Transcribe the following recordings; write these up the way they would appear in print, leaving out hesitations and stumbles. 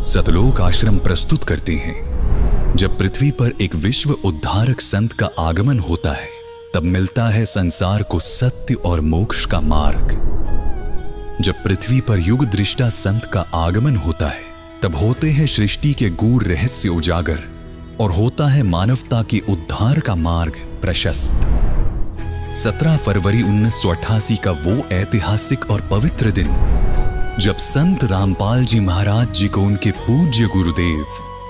सतलोक आश्रम प्रस्तुत करते हैं, जब पृथ्वी पर एक विश्व उद्धारक संत का आगमन होता है, तब मिलता है संसार को सत्य और मोक्ष का मार्ग। जब पृथ्वी पर युग दृष्टा संत का आगमन होता है, तब होते हैं सृष्टि के गूढ़ रहस्य उजागर और होता है मानवता की उद्धार का मार्ग प्रशस्त। 17 फरवरी 1988 का वो ऐतिहासिक और पवित्र दिन, जब संत रामपाल जी महाराज जी को उनके पूज्य गुरुदेव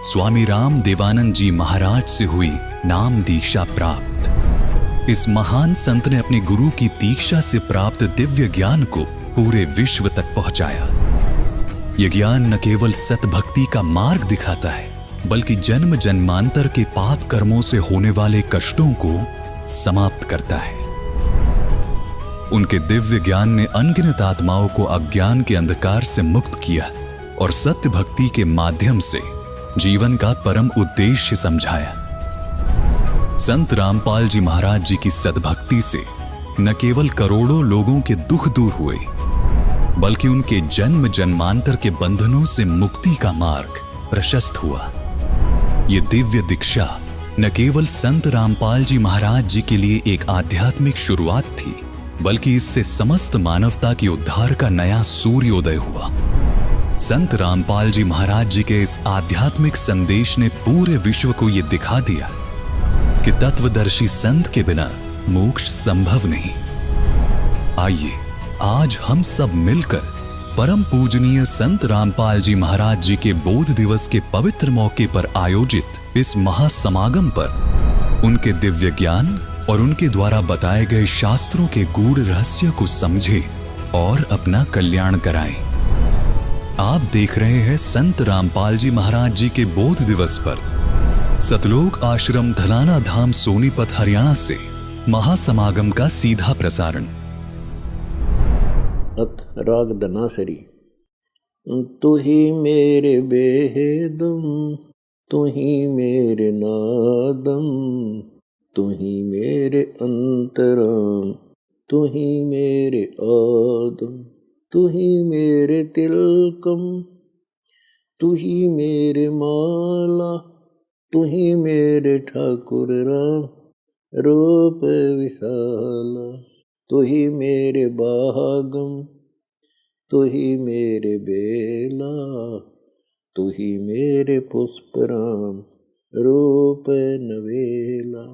स्वामी राम देवानंद जी महाराज से हुई नाम दीक्षा प्राप्त। इस महान संत ने अपने गुरु की दीक्षा से प्राप्त दिव्य ज्ञान को पूरे विश्व तक पहुंचाया। यह ज्ञान न केवल सतभक्ति का मार्ग दिखाता है, बल्कि जन्म जन्मांतर के पाप कर्मों से होने वाले कष्टों को समाप्त करता है। उनके दिव्य ज्ञान ने अनगिनत आत्माओं को अज्ञान के अंधकार से मुक्त किया और सत्य भक्ति के माध्यम से जीवन का परम उद्देश्य समझाया। संत रामपाल जी महाराज जी की सद्भक्ति से न केवल करोड़ों लोगों के दुख दूर हुए, बल्कि उनके जन्म जन्मांतर के बंधनों से मुक्ति का मार्ग प्रशस्त हुआ। ये दिव्य दीक्षा न केवल संत रामपाल जी महाराज जी के लिए एक आध्यात्मिक शुरुआत थी, बल्कि इससे समस्त मानवता की उद्धार का नया सूर्योदय हुआ। संत रामपाल जी महाराज जी के इस आध्यात्मिक संदेश ने पूरे विश्व को यह दिखा दिया कि तत्वदर्शी संत के बिना मोक्ष संभव नहीं। आइए आज हम सब मिलकर परम पूजनीय संत रामपाल जी महाराज जी के बोध दिवस के पवित्र मौके पर आयोजित इस महासमागम पर उनके दिव्य ज्ञान और उनके द्वारा बताए गए शास्त्रों के गूढ़ रहस्य को समझे और अपना कल्याण कराएं। आप देख रहे हैं संत रामपाल जी महाराज जी के बोध दिवस पर सतलोक आश्रम धलाना धाम सोनीपत हरियाणा से महासमागम का सीधा प्रसारण। अथ राग धनासरी। तू ही मेरे बेहदम, तू ही मेरे नादम, तू ही मेरे अंतराम, तू ही मेरे आदम, तू ही मेरे तिलकम, तू ही मेरे माला, तू ही मेरे ठाकुर राम, रूप विशाला, तू ही मेरे बागम, तू ही मेरे बेला, तू ही मेरे पुष्पराम, रूप नवेला,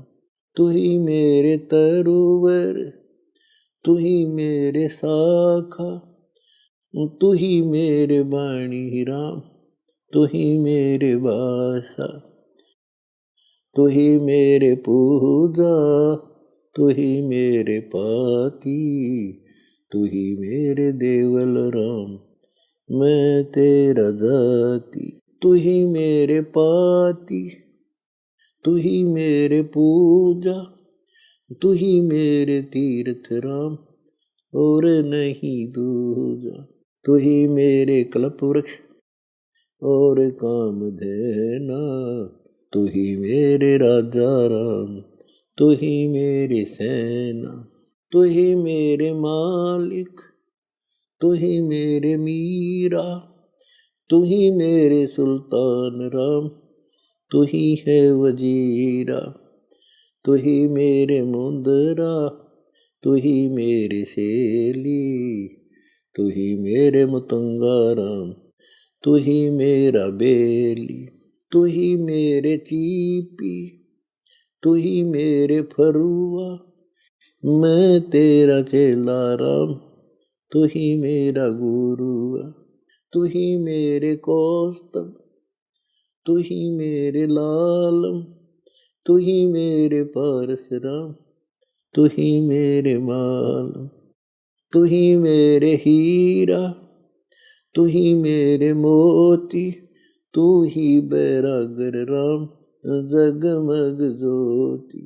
तू ही मेरे तरुवर, तू ही मेरे शाखा, तू ही मेरे बाणी राम, तू ही मेरे भाषा, तू ही मेरे पूजा, तू ही मेरे पाती, तू ही मेरे देवल राम, मैं तेरा जाति, तू ही मेरे पाती, तू ही मेरे पूजा, तू ही मेरे तीर्थ राम, और नहीं दूजा, तू ही मेरे कल्प वृक्ष और कामधेना, तू ही मेरे राजा राम, तू ही मेरी सेना, तू ही मेरे मालिक, तू ही मेरे मीरा, तू ही मेरे सुल्तान राम, तू ही है वजीरा, तू ही मेरे मुंदरा, तू ही मेरी सेली, तू ही मेरे मुतंगा राम, तू ही मेरा बेली, तू ही मेरे चीपी, तू ही मेरे फरुआ, मैं तेरा चेला राम, तू ही मेरा गुरुआ, तू ही मेरे कौस्तभ, तू ही मेरे लालम, तू ही मेरे परशुराम, तू ही मेरे मालम, तू ही मेरे हीरा, तू ही मेरे मोती, तू ही बैरागर राम, जगमग ज्योति,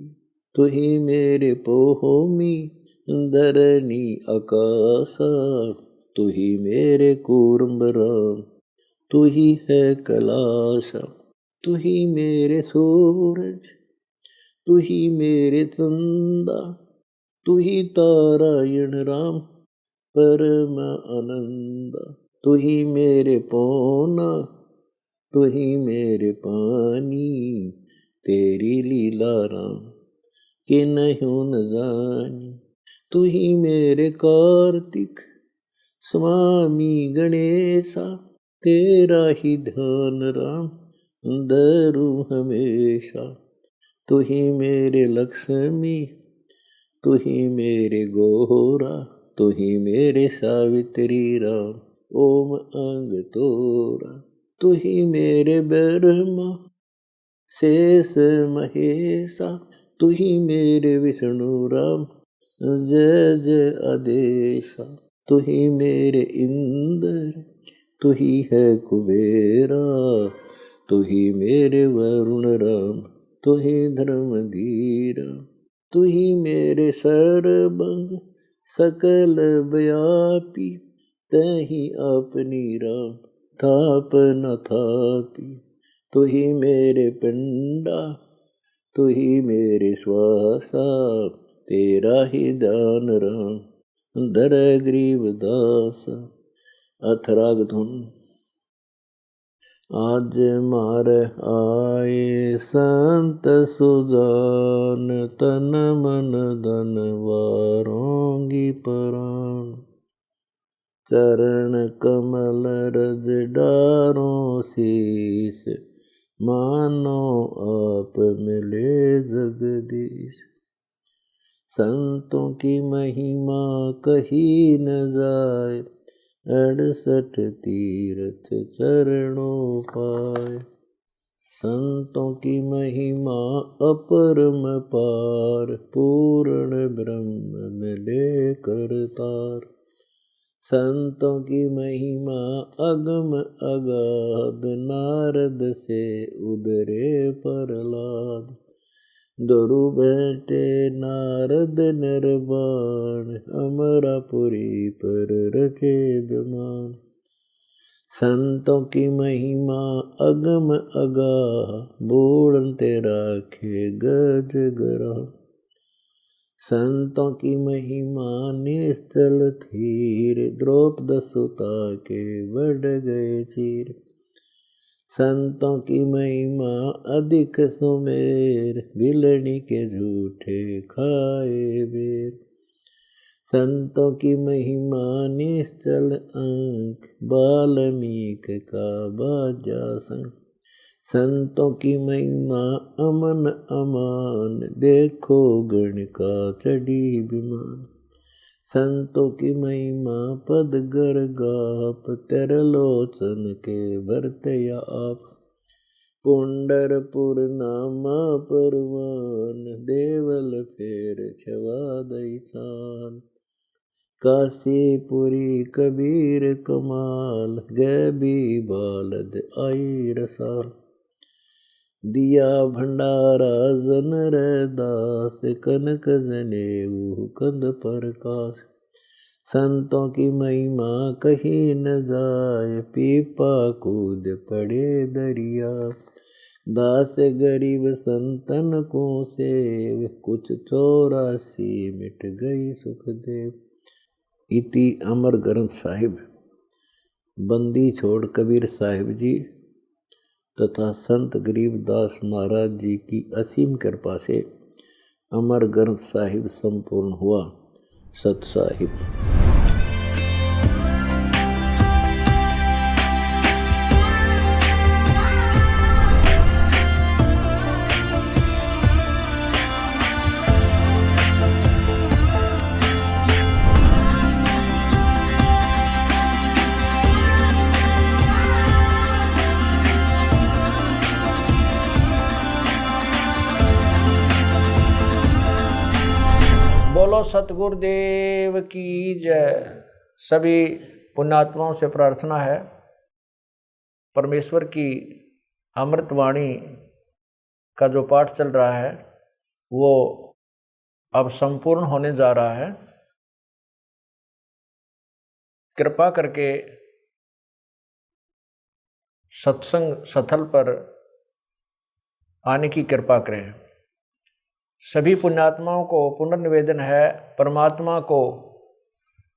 तू ही मेरे पोहोमी, धरनी आकाशा, तू ही मेरे कूर्म राम, तू ही है कैलाशा, तू ही मेरे सूरज, तू ही मेरे चंदा, तू ही तारायण राम, परम आनंदा, तू ही मेरे पौना, तू ही मेरे पानी तेरी लीला राम कि नहीं न जानी। तू ही मेरे कार्तिक स्वामी गणेशा तेरा ही ध्यान राम धरू हमेशा। तू ही मेरे लक्ष्मी तू ही मेरे गौरा तू ही मेरे सावित्री राम ओम अंग तोरा। तू ही मेरे ब्रह्मा शेष महेशा तू ही मेरे विष्णु राम जय जय आदेशा। तू ही मेरे इंद्र तू ही है कुबेरा तू ही मेरे वरुण राम तू ही धर्मधीरा। तू ही मेरे सर्वंग सकल व्यापी तही अपनी राम थापना थापी। तू ही मेरे पिंडा तू ही मेरे श्वासा तेरा ही दान राम धर ग्रीव दासा। अथराग धुन। आज मार आए संत सुजान तन मन धन वारोंगी प्राण। चरण कमल रज डारो शीस मानो आप मिले जगदीश। संतों की महिमा कही न जाए 68 तीर्थ चरणों पाए। संतों की महिमा अपरम पार पूर्ण ब्रह्म मिले करतार। संतों की महिमा अगम अगाध नारद से उदरे प्रहलाद। दरु बैठे नारद निर्वाण अमरापुरी पर रचे विमान। संतों की महिमा अगम अगाह बूढ़ते राखे गज ग्रह। संतों की महिमा निश्चल थीर द्रौपद सुता के बढ़ गए चीर। संतों की महिमा अधिक सुमेर बिलनी के झूठे खाए बेर। संतों की महिमा निश्चल अंक बाल्मीक का बाजा संग। संतों की महिमा अमन अमान देखो गण का चढ़ी विमान। संतों की महिमा पद गर गाप तरलोचन के भरतया आप। पुंडरपुर नामा परवान देवल फेर छवा दई छान। काशीपुरी कबीर कमाल गैबी बालद आई रसाल। दिया भंडारा जन रैदास कनक जनेऊ कंद प्रकाश। संतों की महिमा कही न जाए पीपा कूद पड़े दरिया। दास गरीब संतन को सेव कुछ 84 मिट गई सुखदेव। इति अमर ग्रंथ साहिब। बंदी छोड़ कबीर साहिब जी तथा संत गरीबदास महाराज जी की असीम कृपा से अमर ग्रंथ साहिब संपूर्ण हुआ। सत साहिब। बोलो सतगुरुदेव की जय। सभी पुण्यात्माओं से प्रार्थना है परमेश्वर की अमृतवाणी का जो पाठ चल रहा है वो अब संपूर्ण होने जा रहा है। कृपा करके सत्संग स्थल पर आने की कृपा करें। सभी पुण्यात्माओं को पुनर्निवेदन है, परमात्मा को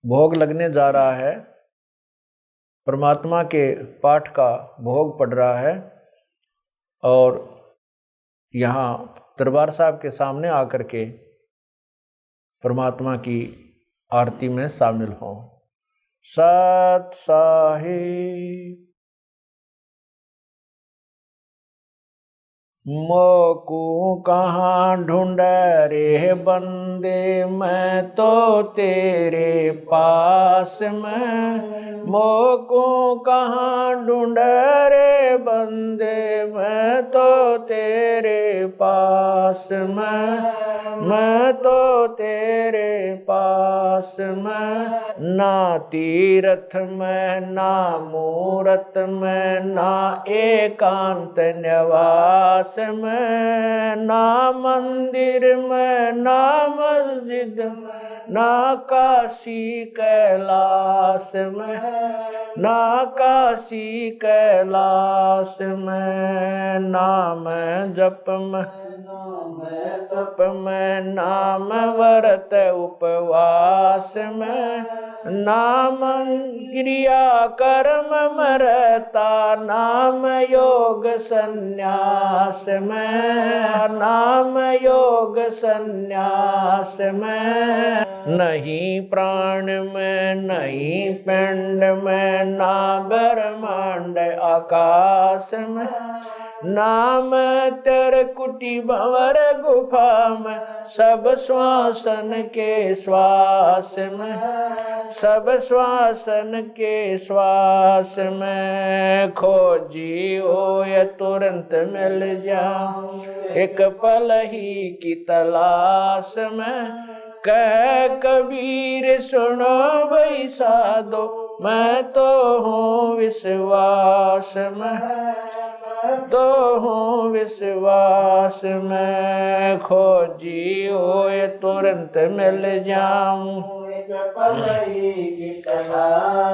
भोग लगने जा रहा है परमात्मा के पाठ का भोग पड़ रहा है और यहाँ दरबार साहब के सामने आकर के परमात्मा की आरती में शामिल हों। सत साहिब मोकू कहाँ ढूंढ रे बंदे, मैं तो तेरे पास में। मोकू कहाँ ढूंढ रे बंदे, मैं तो तेरे पास में। मैं तो तेरे पास में। ना तीरथ में ना मूरत में, ना एकांत निवास में, ना मंदिर में ना मस्जिद में, ना काशी कैलाश में। ना काशी कैलाश में। नाम जप में तप में, नाम व्रत उपवास में, नाम क्रिया कर्म मरता, नाम योग संन्यास में। नाम योग संन्यास में। नहीं प्राण में नहीं पिंड में, ना ब्रह्मांड आकाश में। नाम तेरे कुटी भंवर गुफा में, सब श्वासन के श्वास में। सब श्वासन के श्वास में। खोजी हो या तुरंत मिल जा, एक पल ही की तलाश में। कह कबीर सुनो भाई साधो, मैं तो हूँ विश्वास में। तो हूँ विश्वास में। खोजी हो ये तुरंत मिल जाऊं,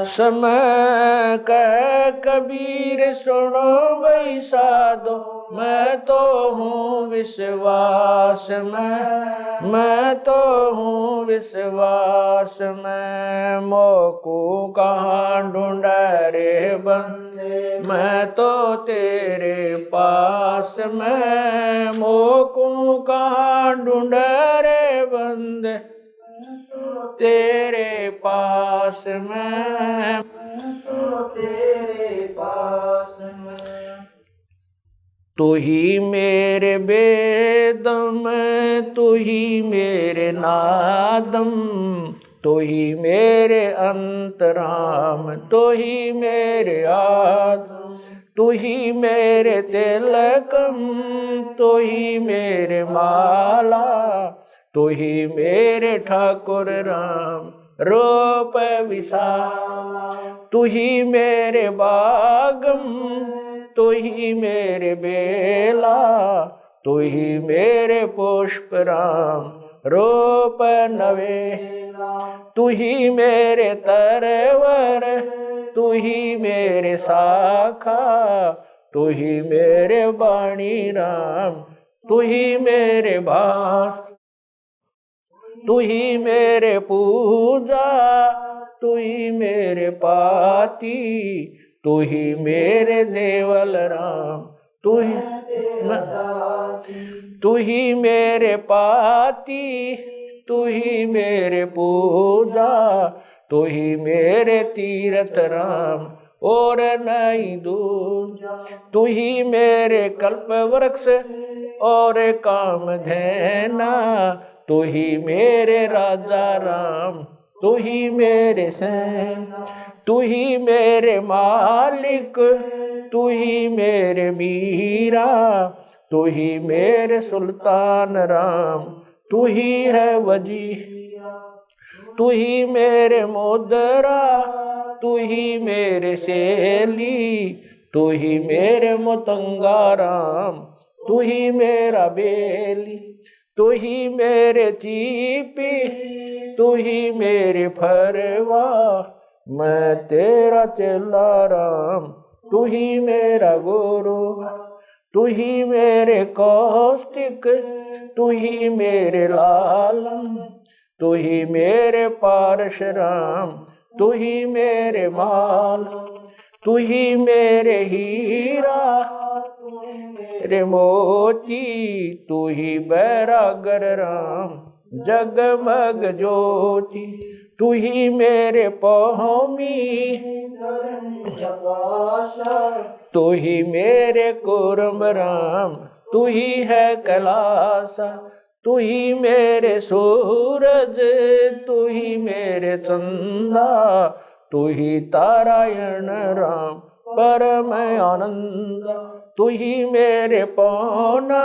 समय कह कबीर सुनो भाई साधो, मैं तो हूँ विश्वास में। मैं तो हूँ विश्वास में। मोकू कहाँ ढूंढा रे बंदे, मैं तो तेरे पास में। मोकू कहाँ ढूंढा रे बंदे, तेरे पास में। तेरे पास में। तू ही मेरे वेदम, तू ही मेरे नादम, तू ही मेरे अंतराम, तू ही मेरे आदम, तू ही मेरे तिलकम, तू ही मेरे माला, तू ही मेरे ठाकुर राम रूप विशाला। तू ही मेरे बागम, तू ही मेरे बेला, तू ही मेरे पुष्प राम रूप नवेला। तू ही मेरे तरवर, तू ही मेरे शाखा, तू ही मेरे वाणी राम, तू ही मेरे भास। तू ही मेरे पूजा, तू ही मेरे पाती, तू ही मेरे देवल राम, तू ही मेरे पाती, तू ही मेरे पूजा, तू ही मेरे तीरथ राम और नहीं दूजा। तू ही मेरे कल्प वृक्ष और काम धैना, तू ही मेरे राजा राम, तू ही मेरे सेना। तू ही मेरे मालिक, तू ही मेरे मीरा, तू ही मेरे सुल्तान राम, तू ही है वजी। तू ही मेरे मोदरा, तू ही मेरे सेली, तू ही मेरे मुतंगा राम, तू ही मेरा बेली। तू ही मेरे चीपी, तू ही मेरे फरवा, मैं तेरा चेला राम, तू ही मेरा गुरु। तू ही मेरे कौष्टिक, तू ही मेरे लालम, तू ही मेरे पारश राम, तू ही मेरे माल, तू ही मेरे हीरा, मेरे मोती, तू ही बैरागर राम, जगमग ज्योति, तू ही मेरे पौमी, तू ही मेरे कुर्म राम, तू ही है कैलासा, तू ही मेरे सूरज, तू ही मेरे चंदा, तू ही तारायण राम परम आनंद, तू ही मेरे पौना,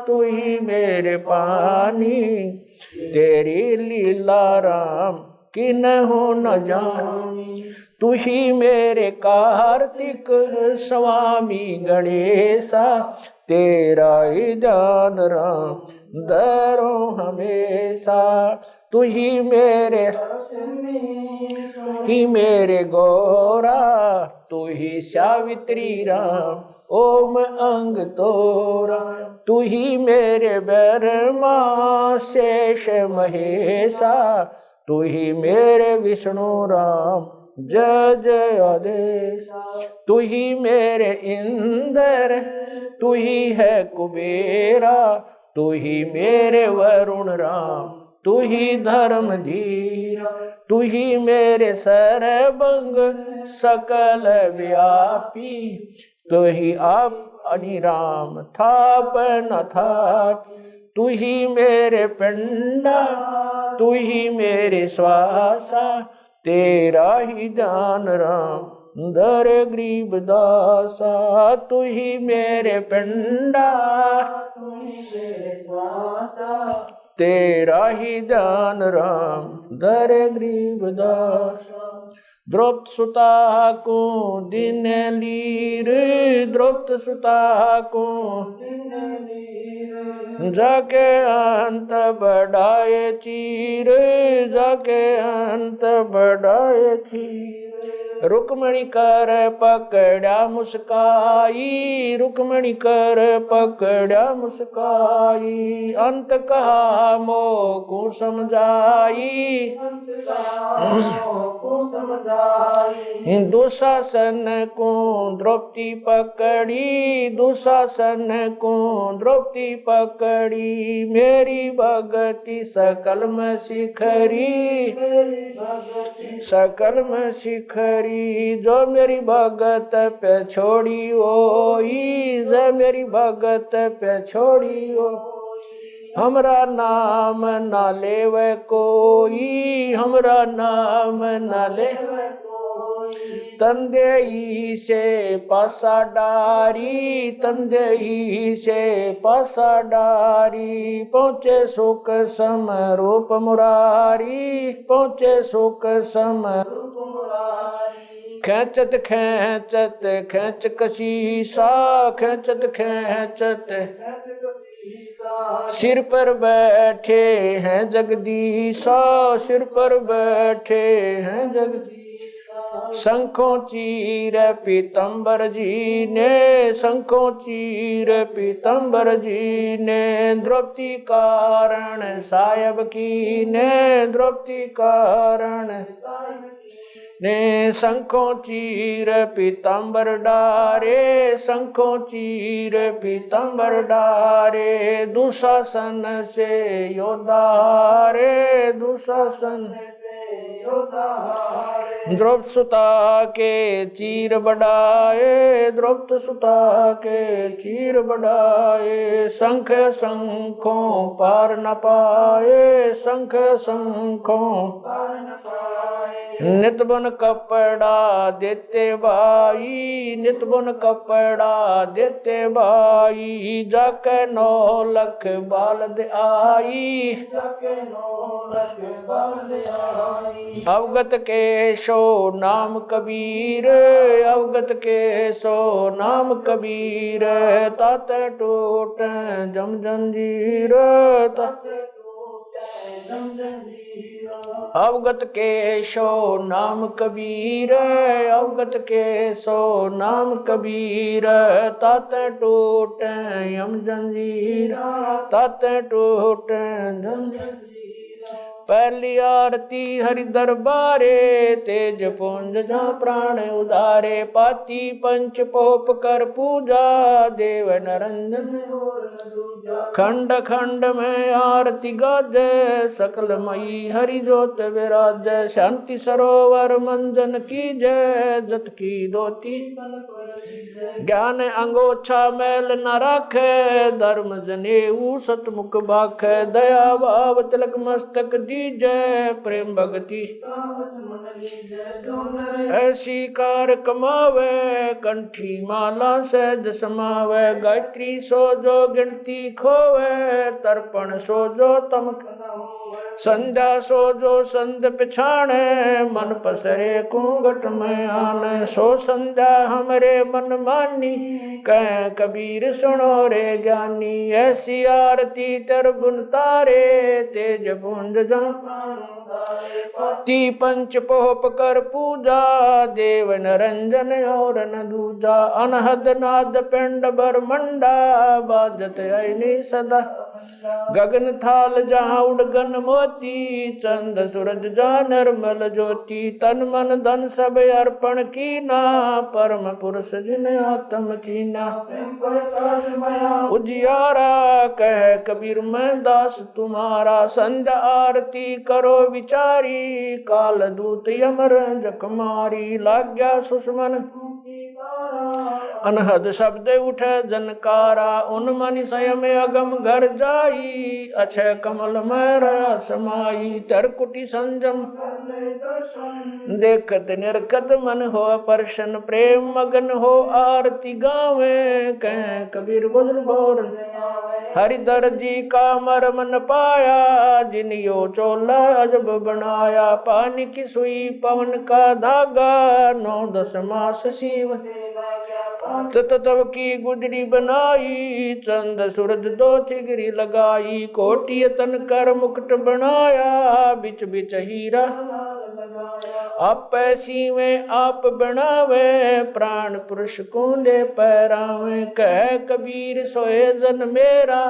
तू ही मेरे पानी, तेरी लीला राम किन्हु न जानी, तू ही मेरे कार्तिक स्वामी गणेशा, तेरा ही ध्यान राम धरो हमेशा, तू ही मेरे गौरा, तू ही सावित्री राम ओम अंग तोरा, तू ही मेरे ब्रह्मा शेष महेशा, तू ही मेरे विष्णु राम जय जय आदेश, तू ही मेरे इंद्र, तू ही है कुबेरा, तू ही मेरे वरुण राम, तू ही धर्म धीरा, तू ही मेरे सर्वंग सकल व्यापी, तू ही आप अनिराम थाप न थाप, तू ही मेरे पिंडा, तू ही मेरे श्वासा, तेरा ही दान राम दर गरीब दासा, तू ही मेरे पिंडा, तू ही मेरे श्वासा, तेरा ही दान राम दर गरीब दासा, द्रौपद सुता को दिन लीर, द्रौपद सुता को जाके अंत बढ़ाए चीर, जाके अंत बढ़ाए चीर, रुक्मणी कर पकड़ा मुस्काई, रुक्मणी कर पकड़ा मुस्काई, अंत कहा मोको समझाई, दुशासन को द्रौपदी पकड़ी, दुशासन को द्रौपदी पकड़ी, मेरी भगति सकल में शिखरी, सकल में शिखरी, जो मेरी भगत पे छोड़ी ओई, जो मेरी भगत पे छोड़ी ओ, हमरा नाम ना लेवे कोई, हमरा नाम ना लेवे कोई, तंदेई से पासा डारी, तंदेई से पासा डारी, पहुँचे सुख सम रूप मुरारी, पहुँचे सुख सम रूप मुरारी, खेचत खेचत खेच कशीसा, खेचत खेचत सिर पर बैठे हैं जगदीशा, सिर पर बैठे हैं जगदीशा, शंखों चीर पीतम्बर जी ने, शंखों चीर पीतम्बर जी ने, द्रौपदी कारण सायब की ने, द्रौपदी कारण ने, शंखों चीर पीतम्बर डारे, शंखों चीर पीतम्बर डारे, दुशासन से योद्धा हारे, दुशासन से योद्धा हारे, द्रौपद सुता के चीर बढ़ाए, द्रौपद सुता के चीर बढ़ाए, शंख शंखों पार न पाए, शंख शंखों पार न पाए, नित बुन कपड़ा देते भाई, नित बुन कपड़ा देते भाई, जाके 9 लख बालद आई, जाके 9 लख बालद आई, अवगत के सो नाम कबीर, अवगत के सो नाम कबीर, तात टूट जम जंजीर, तात अवगत के सो नाम कबीर, अवगत के सो नाम कबीर, तात टूट यम जंजीर, तात टूट जम जंजीर, पहली आरती हरि दरबारे, तेज पुंज जहाँ प्राण उदारे। पाती पंच पोप कर पूजा, देव नरंजन खंड खंड में आरती गाजे। सकल मई हरि जोत विराज, शांति सरोवर मंजन की जय। जत की दोती ज्ञान अंगोछा मैल न राखे, धर्म जनेऊ सतमुख भाखे। दया भाव तिलक मस्तक दीजै, प्रेम भगति ऐसी कार कमावे। कंठी माला सहज समावे, गायत्री सो जो गिनती खोवे। तर्पण सो जो तम संध्या सो जो संध पिछाणे, मन पसरे कुंगट में आने। सो संध्या हमरे मन मानी, कह कबीर सुनो रे ज्ञानी। ऐसी आरती तर बुन तारे, तेज पुंज ती पंच पोप कर पूजा। देव नरंजन और न दूजा, अनहद नाद पिंड ब्रह्मंडा। बाजत अइनी सदा गगन थाल, जहाँ उड़गन मोती। चंद सूरज जहाँ निर्मल ज्योति, तन मन धन सब अर्पण कीना। परम पुरुष जिन्हें आत्म चीना, उजियारा कह कबीर मैं दास तुम्हारा। संध्या आरती करो विचारी, काल दूत यमर जखमारी। लाग्या सुषमन अनहद शब्द उठे जनकारा, उन मनि स्वयं अगम घर जाई। अक्षय कमल में समाई, तरकुटी संजम देखत निरखत मन हो प्रसन्न। प्रेम मगन हो आरती गावे, कह कबीर गुजर बोर। हरिदर जी का मरम न पाया, जिनियो चोला अजब बनाया। पानी की सुई पवन का धागा, 9-10 मास शिव तब की गुजरी बनाई। चंद सूरज दो थिगरी लगाई, कोटि तन कर मुकुट बनाया। बिच बिच हीरा आप ऐसी में आप बनावे, प्राण पुरुष कूंडे पैरावे। कह कबीर सोए जन मेरा,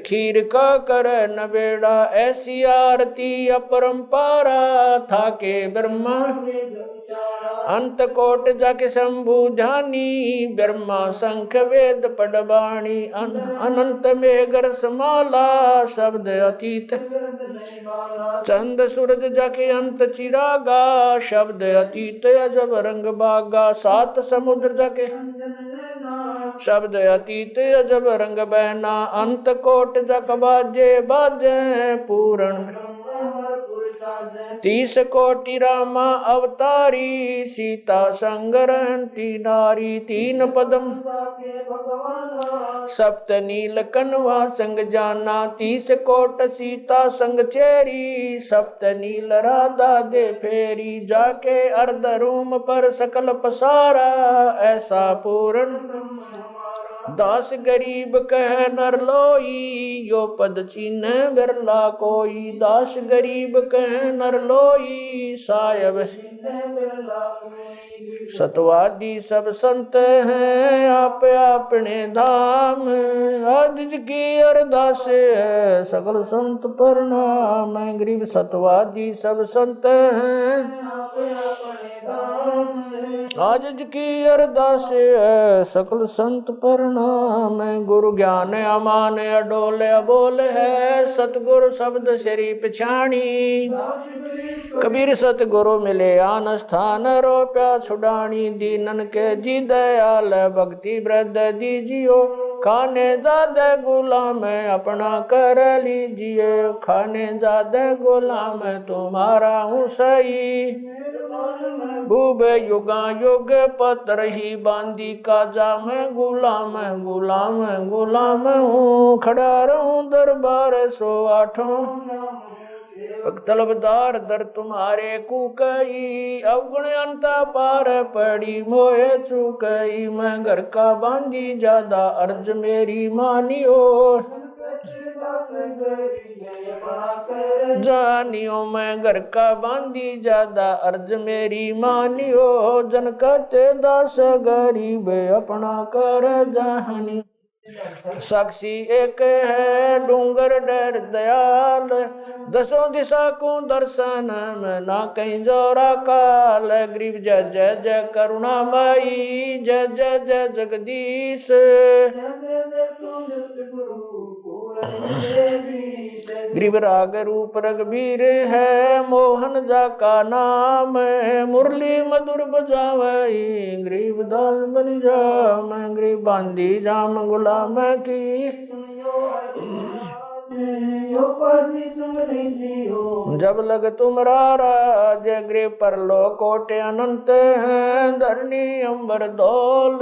खीर का कर न बेड़ा। ऐसी आरती अपरंपारा, था के ब्रह्मा अंत कोट जाके शंभु ध्यानी। ब्रह्मा शंख वेद पडबाणी, अनंत मेघर समाला। शब्द अतीत चंद सूरज जाके अंत चिरागा। शब्द अतीत अजब रंग बागा, 7 समुद्र जाके शब्द अतीत अजब रंग बहना। अंत कोट जक बाजे बाजे, पूर्ण 30 कोटि रामा अवतारी। सीता संग रहती नारी, 3 पदम सप्त नील कनवा संग जाना। 30 कोट सीता संग चेरी, सप्त नील राधा दे फेरी। जाके अर्ध रूम पर सकल पसारा, ऐसा पूर्ण दास गरीब कह नर लोई। यो पद चीन्ह बिरला कोई, दास गरीब कह नर लोई। सायब सतवादी सब संत हैं, आप अपने धाम। आज की अरदास है, सकल संत प्रणाम। गरीब सतवादी सब संत हैं, आज की अरदास है, सकल संत प्रणाम। गुरु ज्ञान अमान अडोल अबोल है, सतगुरु शब्द श्री पिछाणी। कबीर सतगुरु मिले आन स्थान, रोप्या छुड़ानी। दीनन के जी दयाल, भक्ति वृद्ध दीजियो। खाने जादे गुलाम अपना कर लीजिए, खाने जादे गुलाम तुम्हारा हूँ सही। भूब युगा युग पत्र ही बांधी काजा में गुलाम गुलाम गुलाम हूँ। खड़ा रहूं दरबार 108 तलबदार दर तुम्हारे कुकई। अवगुण अंता पार पड़ी मोहे चुकई। मैं घर का बांधी ज्यादा अर्ज मेरी मानियो। जानियो मैं घर का बांधी ज्यादा अर्ज मेरी मानियो। जन कहते दास गरीब अपना कर जाहनी। साक्षी एक है डूंगर डर दयाल, दसों दिशा को दर्शन में ना कहीं जोरा काल। ग्रीव जय जय जय करुणामयी, जय जय जय जगदीश। ग्रीव राग रूप रघुबीर है, मोहन जा का नाम। मुरली मधुर बजावई, ग्रीव दास बन जाम। ग्रीव बांधी जाम गुलाम की, जब लग तुम्हारा जय। ग्रीव पर लो कोटे अनंत हैं, धरनी अंबर दौल।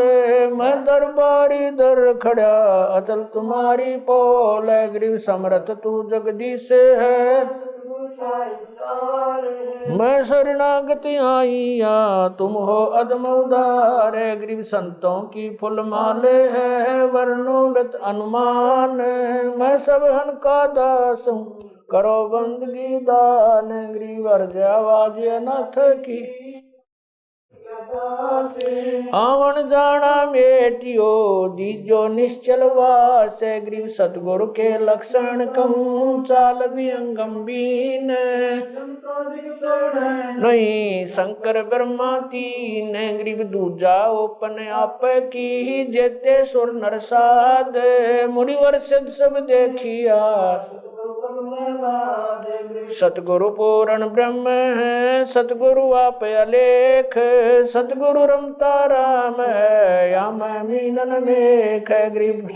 मैं दरबारी दर खड़ा, अचल तुम्हारी पोल। ग्रीव समर्थ तू जगदीश है, मैं शरणागत आईया, तुम हो अदम उदार। ग्रीव संतों की फुल माले है, वर्णोगत अनुमान। मैं सब हन का दास हूँ, करो बंदगी दान। ग्रीव अर्ज आवाज अनाथ की, आवन जाना मेटियो, दीजो निश्चल वास। ग्रीव सतगुरु के लक्षण कहूँ, चाल भी गंभीर। नहीं शंकर ब्रह्मा तीन, ग्रीव दूजा ओपन आप की। जेते सुर नर साध, मुनिवर सिद्ध सब देखिया। सतगुरु पूर्ण ब्रह्म है, सतगुरु आप अलेख। सतगुरु रमता राम है, या मैं मीनन मेख। ग्रीव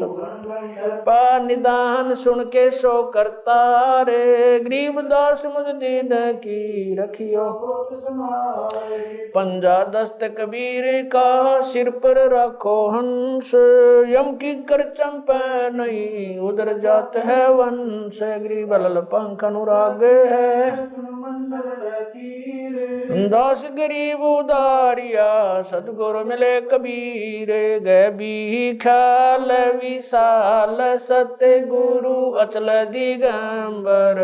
पा निदान सुन के सो करता रे। ग्रीव दास मुझ दीन की रखियो, पंजा दस्त कबीर का सिर पर रखो हंस। यम की कर चंपा नहीं, उधर जात है वंश। ग्रीव लल पंख अनुराग है, दास गरीब उदारिया। सतगुरु मिले कबीर, गए भी ख्याल विशाल। सत्य गुरु अचल दिगंबर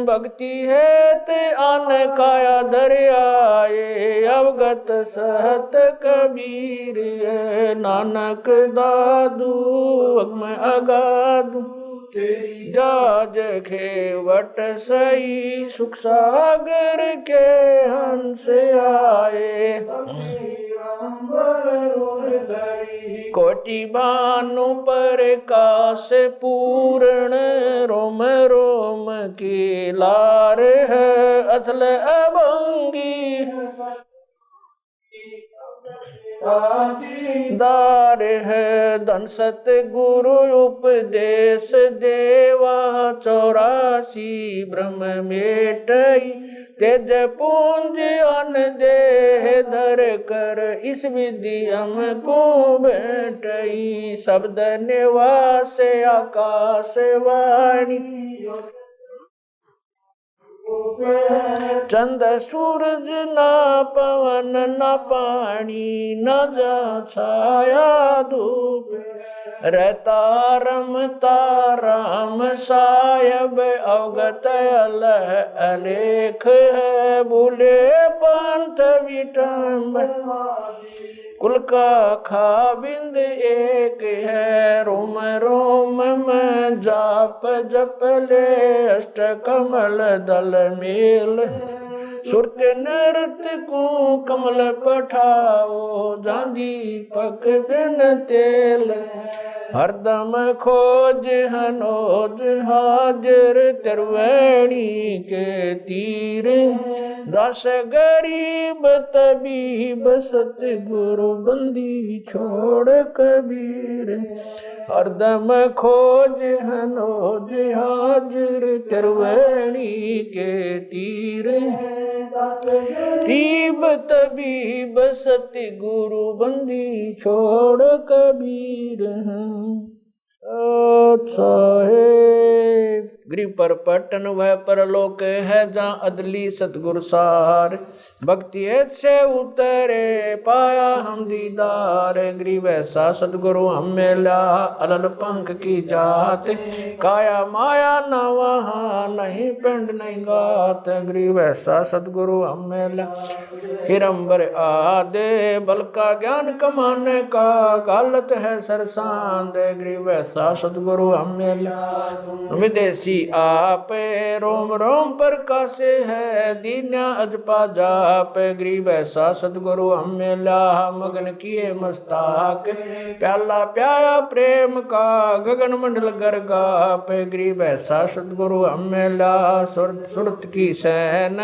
भक्ति है ते आन काया दरियाए। अवगत सहत कबीर, नानक दादू मैं अगादू। जाज खेवट सही, सुख सागर के हंस आए। कोटि भानु पर काश पूर्ण, रोम रोम की लार है। अचल अभंगी दार है, धन सत गुरु उपदेश देवा। 84 ब्रह्म मेटई, तेज पुंज अन देह धर कर। इस विधि हमको भेटई, शब्द निवास आकाश वाणी। चंद सूरज ना पवन ना पानी, न जा छाया धूप। रहता रमता राम सायब, अवगत अलह अलेख है। भूले पंथ विटम्ब, कुल का खाबिंद एक है। रोम रोम में जाप जप ले, अष्ट कमल दल मेल। सुरत नृत्य को कमल पठाओ, जांदी पक बिन तेल। हरदम खोज हनोज हाजिर, त्रिवेणी के तीर। दास गरीब तबीब, सतगुरु बंदी छोड़ कबीर। हरदम खोज हनोज हाजिर, त्रिवेणी के तीर। गरीब तबीब सतगुरु बंदी छोड़ कबीर। साहेब गृह पर पटन वह परलोक है जहाँ अदली सतगुर सार भक्ति से उतरे पाया हम दीदार गृह वैसा सतगुरु हम मिला अलल पंख की जात काया माया न वहाँ नहीं पिंड नहीं गात गृह वैसा सतगुरु हम मिला हिरंबर आदे बल का ज्ञान कमाने का गालत है सरसांद गृह वैसा सतगुरु हम मिला विदेशी आप रोम रोम पर कासे है दीन्या अजपा जाप गरीब ऐसा सतगुरु हम मिला मगन किए मस्ताक प्याला प्याया प्रेम का गगन मंडल गरगाप गरीब ऐसा सतगुरु हम मिला सुरत की सहन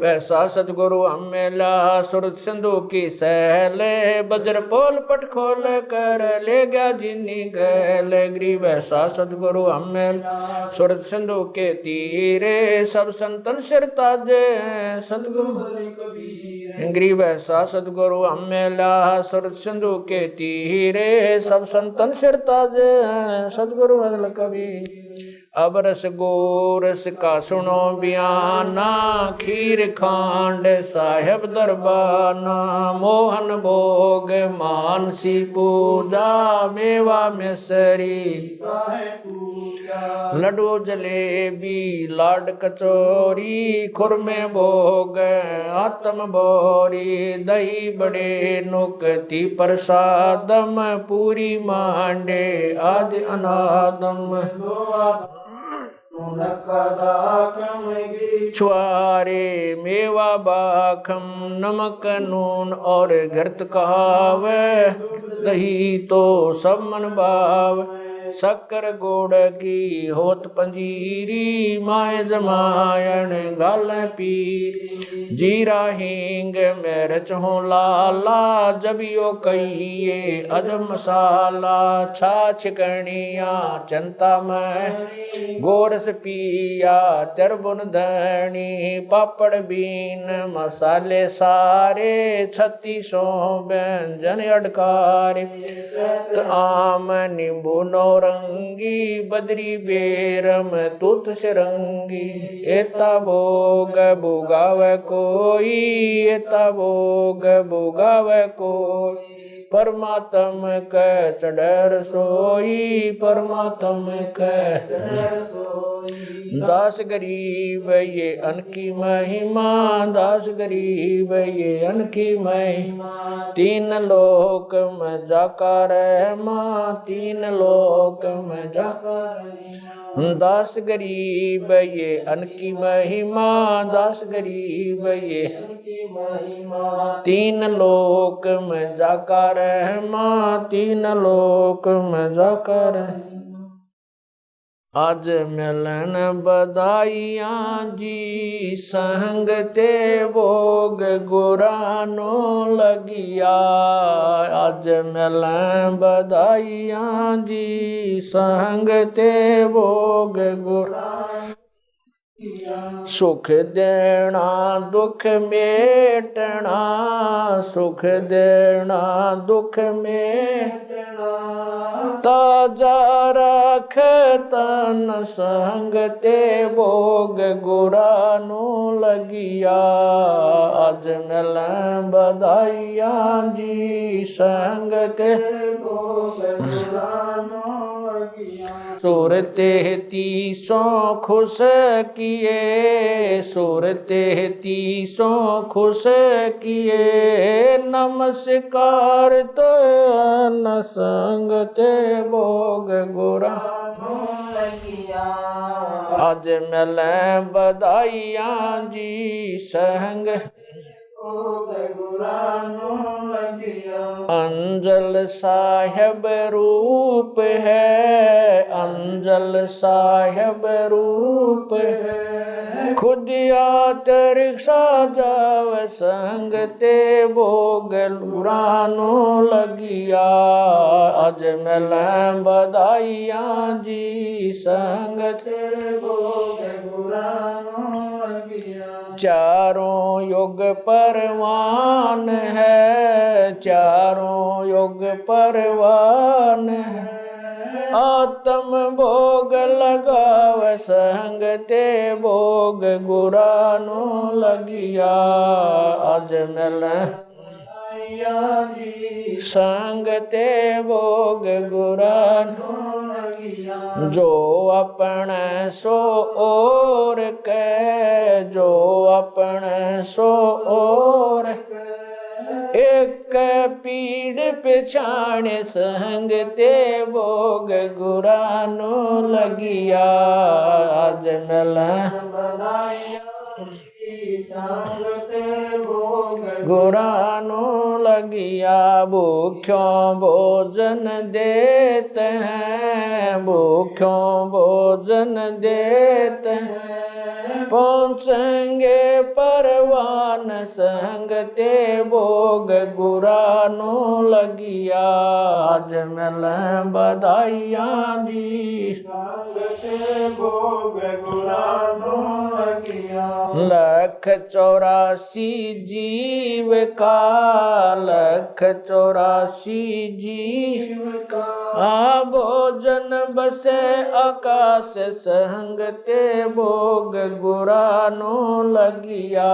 वैसा सतगुरु हम मिला सुरत सिंधु की सहले बजर पोल पट खोल कर ले गया जिनी गैल गरीब ऐसा सतगुरु हम मिला सुरत सिंधु के तीरे सब संतन सिर ताजे सतगुरु गरीब ऐसा सतगुरु हम मिला सुरत सिंधु के तीरे सब संतन सिर ताजे सतगुरु अगल कवि अब रस गोरस का सुनो बयाना खीर खांड साहेब दरबाना मोहन भोग मानसी पूजा मेवा मिसरी लड्डू जलेबी लाड कचौरी खुरमे भोग आत्म बोरी दही बड़े नुकती प्रसादम पूरी मांडे आदि अनादम छुआरे मेवा बाखम नमक नून और घृत कहाव दही तो सब मन भाव शक्कर गोड़ की होत पंजीरी माए जमायन गाल पीर जीरा हींग मिर्च हो लाला जबियो कहिए अजब मसाला छाछ कणिया चंता में गोरस पिया तरबुन धनी पापड़ बीन मसाले सारे 3600 व्यंजन अडकारे आम नींबू नौरंगी बदरी बेरम तुत सिरंगी एता भोग भुगाव कोई एता भोग भुगाव कोई परमात्म कै चढ़र सोई परमात्म कै दास गरीब ये अनकी महिमा दास गरीब ये अनकी महिमा तीन लोक में जाका रहमा तीन लोक में जाका दास गरीब ये अनकी महिमा दास गरीब ये तीन लोक में जाका रहमा तीन लोक में जाका रहमा आज मिलन बधाइयाँ जी संगते भोग गुरानो लगिया आज मिलन बधाइयाँ जी संगते भोग गुरानो सुख देना दुख मेटना सुख देना दुख मेटना ताजा रख तन संगते भोग गुरानो लगिया आज मिलन बधाइयाँ जी संगते भोग गुरानो सूरते तीसों खुश किए सूरते तीसों खुश किए नमस्कार तो न संगते भोग गुरा आज मिले बधाइयाँ जी संग अंजल साहेब रूप है अंजल साहेब रूप है खुदिया रिक्शा जाव संगते भोग गुरानो लगिया आज मिले बधाइयाँ जी संगते भोग गुरानो चारों युग परवान है, चारों युग परवान है। आत्म भोग लगाव संग ते भोग गुरानो लगिया। आज मिल संग ते भोग गुरानो लगिया। जो अपने सो और के, जो अपने सो और एक पीड़ पिछाण संग ते भोग गुरानो लगिया। आज मिल गुरानो लगिया। भूख्यों भोजन देते हैं, भूख्यों भोजन देते हैं। पहुँचेंगे परवान संग ते भोग गुरानो लगिया। आज मिल बधाइयाँ दी संग ते भोग गुरानो लगिया। 184 जीव का, 184 जीव का। भोजन बसे आकाश संग ते भोग गुरानो लगिया।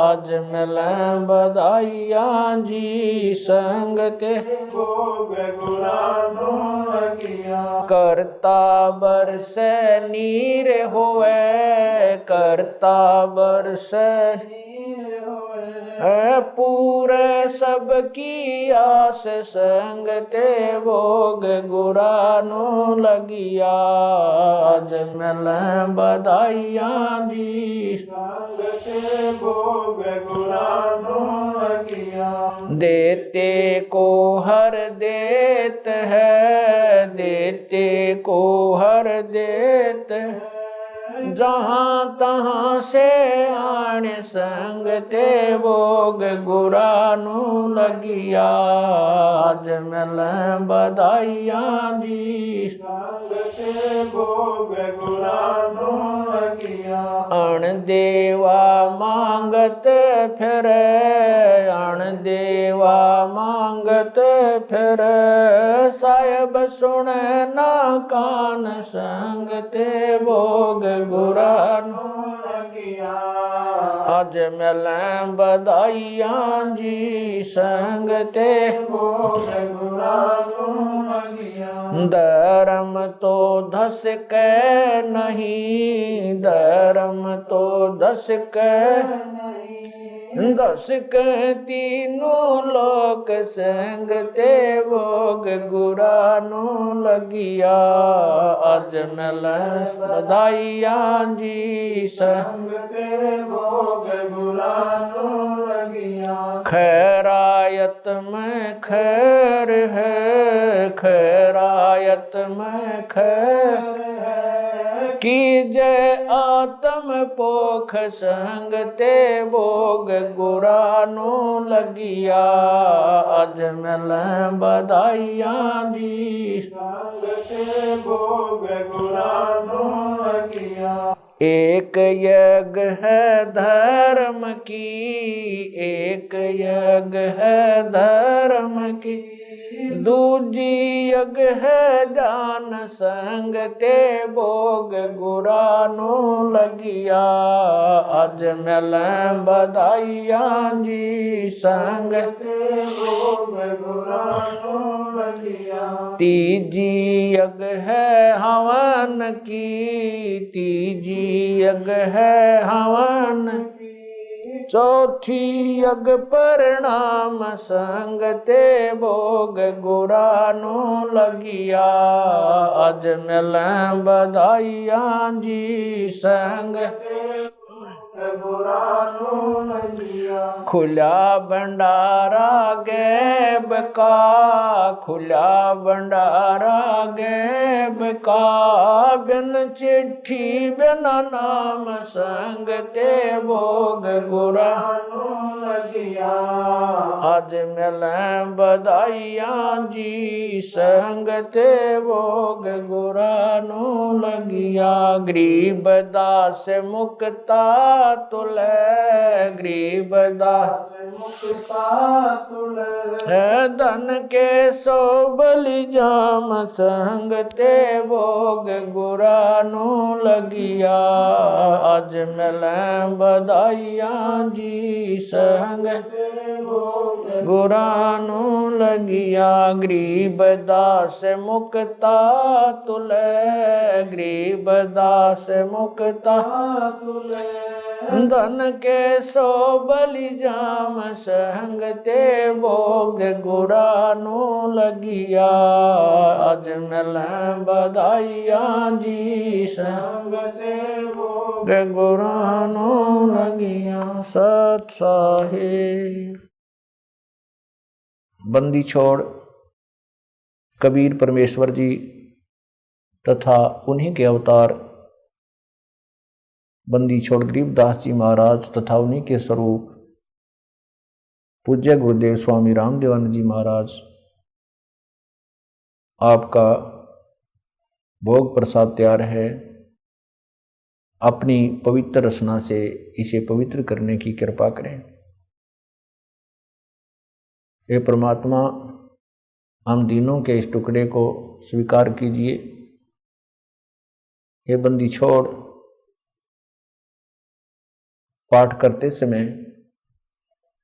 आज मिल बधाइयाँ जी संग ते भोग गुरानो लगिया। करता बरसे नीर होवे, करता बरसे नीर होवे। पूरे सब की आस संग ते भोग गुरानो लगिया। आज मिल बधाइयाँ दी संग ते भोग गुरानो लगिया। देते को हर देत है, देते को हर देत है। जहाँ तहाँ से आण संग ते भोग गुरानो लगिया। आज मिल बधाइयाँ दी संग ते भोग गुरानो लगिया। अण देवा मांगत फिरे, अण देवा मांगत फिरे। साहेब सुने ना कान संग ते भोग गुरानो लगिया। आज मिल बधाइयाँ जी संग ते भोग गुरानो लगिया। धर्म तो धस के नहीं, धर्म तो धस के नहीं। दस के तीनों लोक संग ते भोग गुरानो लगिया। आज मिल बधाइयाँ जी संग ते भोग गुरानो लगिया। खैरायत में खैर है, खैरायत में खैर है। की जय आत्म पोख संग ते भोग गुरानो लगिया। आज मिल बधाइयाँ दी संग ते भोग गुरानो लगिया। एक यज्ञ है धर्म की, एक यज्ञ है धर्म की। दूजी यज्ञ है जान संग ते भोग गुरानो लगिया। आज मिल बधाइयाँ जी संग ते भोग गुरानो लगिया। तीजी यज्ञ है हवन की, तीजी यज्ञ है हवन की। चौथी यज्ञ परिणाम संग ते भोग गुरानो लगिया। आज मिल बधाइयाँ जी संग गुरानो लगिया। खुला भंडारा गैब का, खुला भंडारा गैब का। बिन चिट्ठी बिन नाम संग ते भोग गुरानो लगिया। आज मिलें बधाइयां जी, संगते भोग गुरानो लगिया। गरीब दास मुक्ता तुले, गरीब दास मुक्ता तुले। धन के सो बलि जाम, संगते भोग गुरानो लगिया। आज मिलें बधाइयां जी, संगते भोग गुरानो लगिया। गरीब दास मुक्ता तुले, गरीब दास मुक्ता तुले। धन के सो बलि जाम, संगते भोग गुरानो लगिया। आज मिलें बधाइयां जी, संगते भोग गुरानो लगिया। सत साहिब। बंदी छोड़ कबीर परमेश्वर जी तथा उन्हीं के अवतार बंदी छोड़ गरीबदास जी महाराज तथा उन्हीं के स्वरूप पूज्य गुरुदेव स्वामी रामदेवानंद जी महाराज, आपका भोग प्रसाद तैयार है। अपनी पवित्र रचना से इसे पवित्र करने की कृपा करें। हे परमात्मा, हम दीनों के इस टुकड़े को स्वीकार कीजिए। हे बंदी छोड़ पाठ करते समय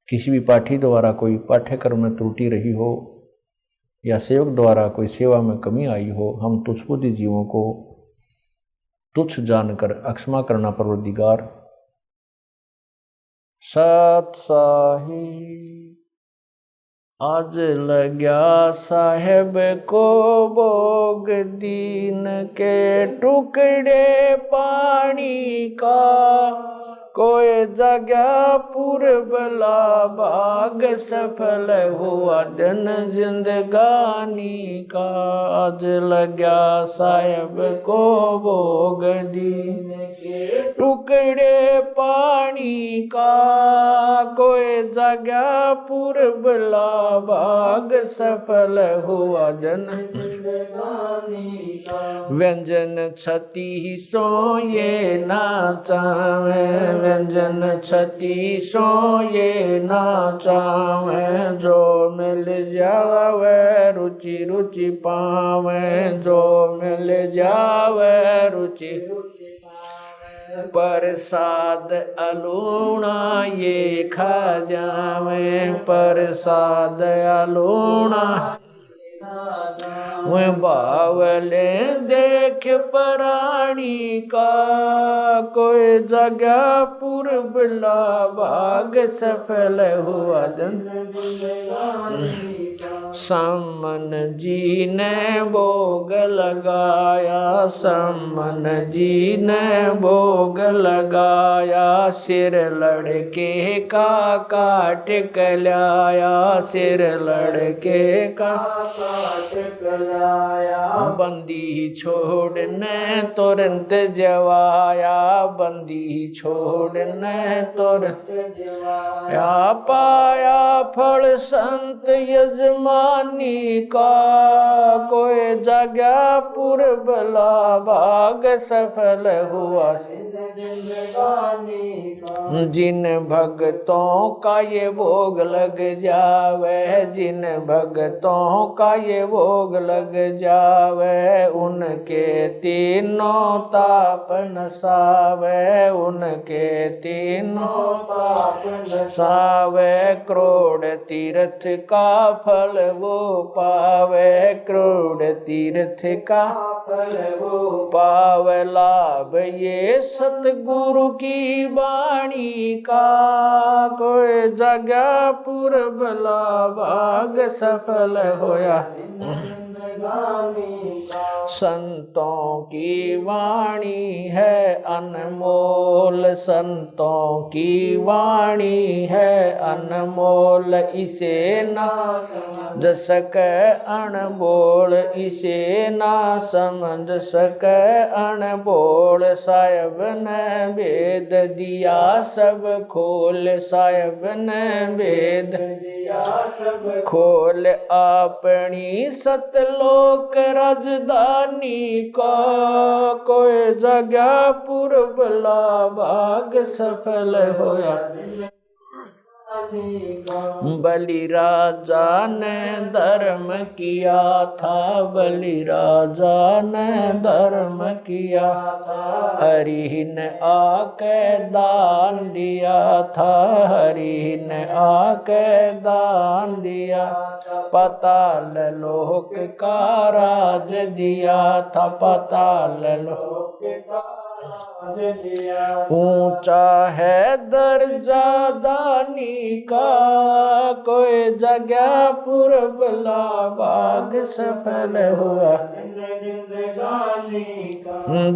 किसी भी पाठी द्वारा कोई पाठ्यक्रम में त्रुटि रही हो या सेवक द्वारा कोई सेवा में कमी आई हो, हम तुच्छबुद्धि जीवों को तुच्छ जानकर अक्षमा करना परवरदिगार। सत साहिब। आज लग्या साहेब को भोग, दीन के टुकड़े पानी का। कोई जगह पूर्वला भाग, सफल हुआ दिन जिंदगानी का। आज लग्या साहेब को भोग, दीन के टुकड़े पानी का। कोई जगह पूर्वला भाग, सफल हुआ दिन जिंदगानी का। व्यंजन छती सो ये ना चावे, व्यंजन छती सो ये ना चावे। जो मिल जावे रुचि रुचि पावे, जो मिल जावे रुचि रुचि पावे। प्रसाद अलूणा ये खा जावे, प्रसाद अलूणा वह बावले देख प्राणी का। कोई जगह पूर्वला भाग, सफल हुआ दिन। सम्मन जी ने भोग लगाया, सम्मन जी ने भोग लगाया। सिर लड़के का काट कलाया, सिर लड़के का काट कलाया। बंदी छोड़ने तुरंत जवाया, बंदी छोड़ने तुरंत जवाया। पाया फल संत यजमानी का। कोई जगह पूर्वला भाग, सफल हुआ जिन भक्तों का ये भोग लग जावे, जिन भक्तों का ये भोग लग जावे। उनके तीनों ताप नसावे, उनके तीनों ताप नसावे। करोड़ तीर्थ का फल वो पावे, करोड़ तीर्थ का फल वो पावे। लाभ ये सतगुरु की वाणी का। कोई जगह पूर्वला भाग, सफल होया संतों की वाणी है अनमोल, संतों की वाणी है अनमोल, इसे ना समझ सके अनबोल, इसे ना समझ सके अनबोल। साहिब ने भेद दिया सब खोल, साहिब ने भेद दिया सब खोल, अपनी सतलोक राजधानी का कोई जगह पूर्वला भाग सफल होया। बलि राजा ने धर्म किया था, बलि राजा ने धर्म किया था, हरि ने आके दान दिया था, हरि ने आके दान दिया। पाताल लोक का राज दिया था, पाताल लोक का ऊंचा है दर्जा दानी का, कोई जगह पूर्वला भाग सफल हुआ।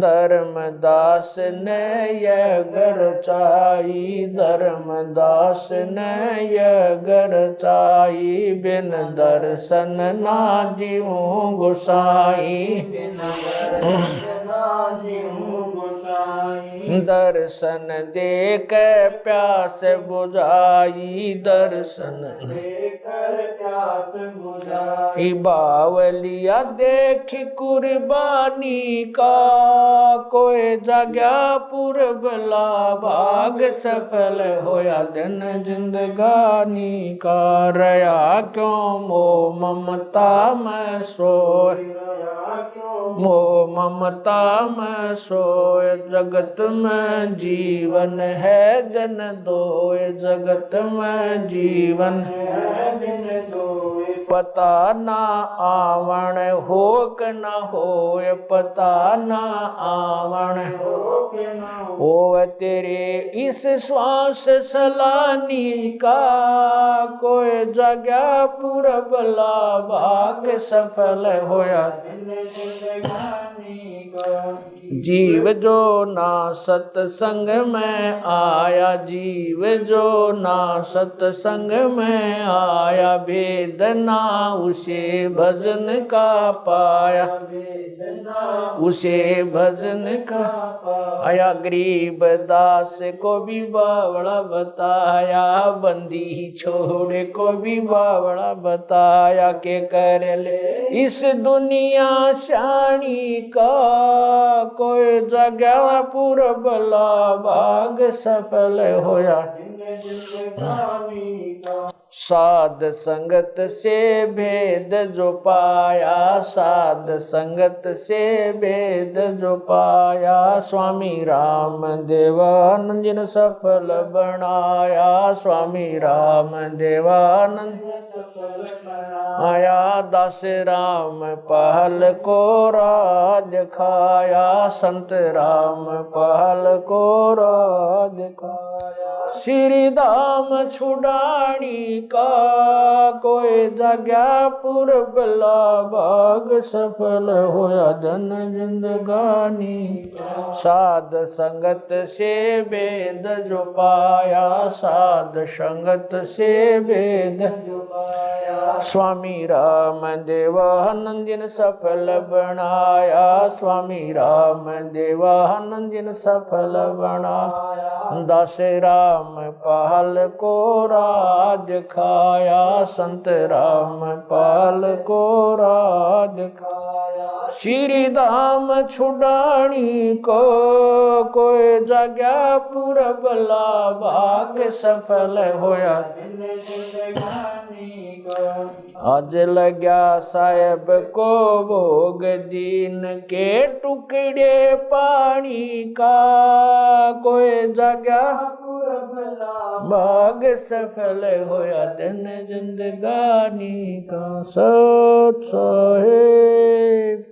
धर्मदास ने यह गरचाई, धर्मदास ने यह गरचाई, बिन दर्शन ना जीऊं गोसाई, दर्शन देख प्यास बुझाई, दर्शन देकर प्यास बुझाई। बावलिया देख कुर्बानी का, कोई जगह पूर्वला भाग सफल होया। दिन जिंदगानी का रया क्यों मोह ममता में सोए, मोह ममता में सोए। जगत में जीवन है दिन दोए, जगत में जीवन है दिन दोए। पता ना आवण हो के न होए, पता ना आवण हो के न होए। तेरे इस श्वास सलानी का, कोई जगह पूर्वला भाग सफल होया। जीव जो ना सत्संग में आया, जीव जो ना सत्संग में आया, भेद ना उसे भजन का पाया, उसे भजन का पाया। गरीब दास को भी बावड़ा बताया, बंदी छोड़े को भी बावड़ा बताया। के कर ले इस दुनिया शानी का, कोई जगह पूर्वला भाग सफल होया। साध संगत से भेद जो पाया, साध संगत से भेद जो पाया। स्वामी राम देवानंद जिन सफल बनाया, स्वामी राम देवानंद आया। दास राम पहल को राज खाया, संत राम पहल को राज खाया। श्री धाम छुड़ानी का, कोई जगह पूर्वला भाग सफल होया। जन जिंदगानी साध संगत से भेद जो पाया, साध संगत से भेद जो पाया। स्वामी राम देवानंद जिन सफल बनाया, स्वामी राम देवानंद जिन सफल बनाया। दास राम पहल को राज खाया, संत राम पहल को राज खाया। श्री धाम छुड़ानी को, कोई जगह पूर्वला भाग सफल होया। आज लग्या साहेब को भोग दीन के टुकड़े पानी का, कोई जगह भाग सफल होया। दिन जिंदगानी का सत साहेब।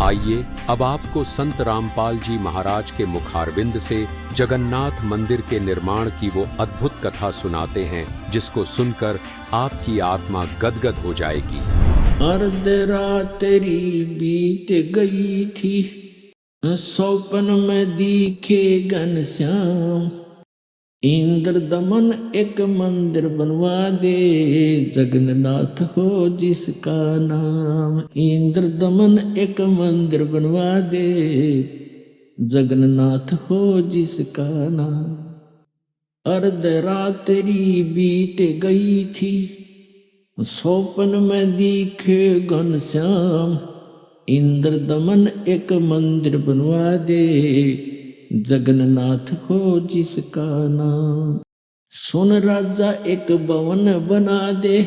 आइए अब आपको संत रामपाल जी महाराज के मुखारविंद से जगन्नाथ मंदिर के निर्माण की वो अद्भुत कथा सुनाते हैं, जिसको सुनकर आपकी आत्मा गदगद हो जाएगी। अर्ध रात तेरी बीत गई थी, सौपन में दिखे घनश्याम। इंद्र दमन एक मंदिर बनवा दे, जगन्नाथ हो जिसका नाम। इंद्र दमन एक मंदिर बनवा दे, जगन्नाथ हो जिसका नाम। अर्ध रात तेरी बीत गई थी, सौपन में दिखे घनश्याम। इंद्र दमन एक मंदिर बनवा दे, जगन्नाथ हो जिसका नाम। सुन राजा एक भवन बना दे,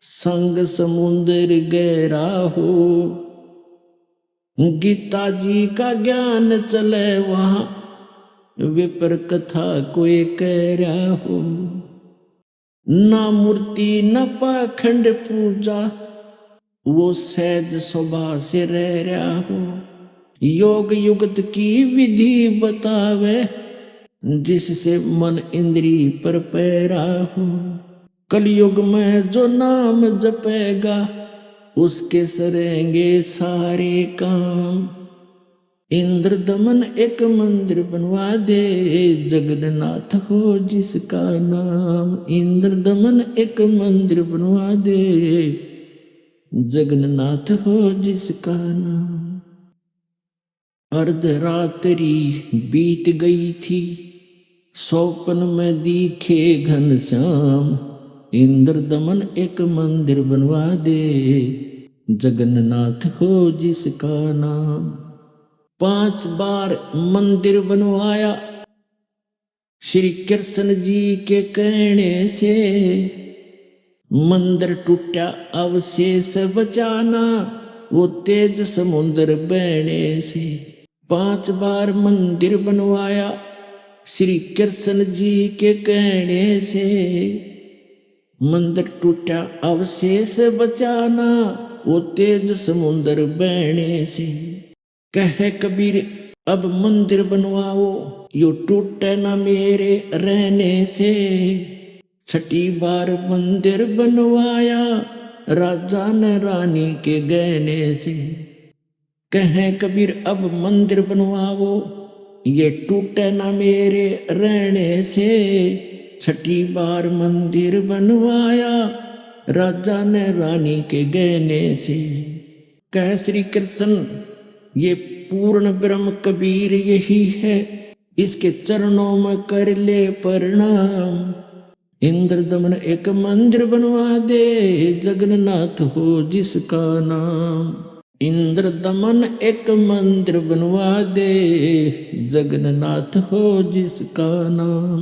संग समुद्र गहरा हो। गीता जी का ज्ञान चले वहां, विपर कथा कोई कह रहा हो। ना मूर्ति न पाखंड पूजा, वो सहज स्वभाव से रह रहा हो। योग युगत की विधि बतावे, जिससे मन इंद्री पर पैरा हो। कलयुग में जो नाम जपेगा, उसके सरेंगे सारे काम। इंद्र दमन एक मंदिर बनवा दे, जगन्नाथ हो जिसका नाम। इंद्र दमन एक मंदिर बनवा दे, जगन्नाथ हो जिसका नाम। अर्ध रात्रि बीत गई थी, सौपन में दिखे घनश्याम। इंद्र दमन एक मंदिर बनवा दे, जगन्नाथ हो जिसका नाम। 5 बार मंदिर बनवाया, श्री कृष्ण जी के कहने से। मंदिर टूटा अवशेष बचाना, वो तेज समुद्र बहने से। 5 बार मंदिर बनवाया, श्री कृष्ण जी के कहने से। मंदिर टूटा अवशेष बचाना, वो तेज समुद्र बहने से। कहे कबीर अब मंदिर बनवाओ, यो टूटे ना मेरे रहने से। 6ठी बार मंदिर बनवाया, राजा ने रानी के गहने से। कहे कबीर अब मंदिर बनवाओ, ये टूटे ना मेरे रहने से। 6ठी बार मंदिर बनवाया, राजा ने रानी के गहने से। कह श्री कृष्ण ये पूर्ण ब्रह्म कबीर यही है, इसके चरणों में कर ले प्रणाम। इंद्र दमन एक मंदिर बनवा दे, जगन्नाथ हो जिसका नाम। इंद्र दमन एक मंदिर बनवा दे, जगन्नाथ हो जिसका नाम।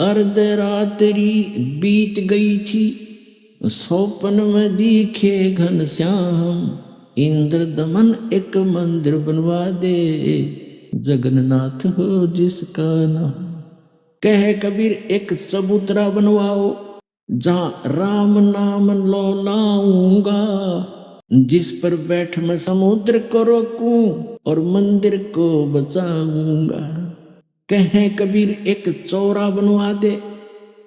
अर्ध रात्रि बीत गई थी, सौपन में दिखे घनश्याम। इंद्र दमन एक मंदिर बनवा दे, जगन्नाथ हो जिसका नाम। कहे कबीर एक चबूतरा बनवाओ, जहां राम नाम लो लाऊंगा। जिस पर बैठ मैं समुद्र को रोकूं, और मंदिर को बचाऊंगा। कहे कबीर एक चौरा बनवा दे,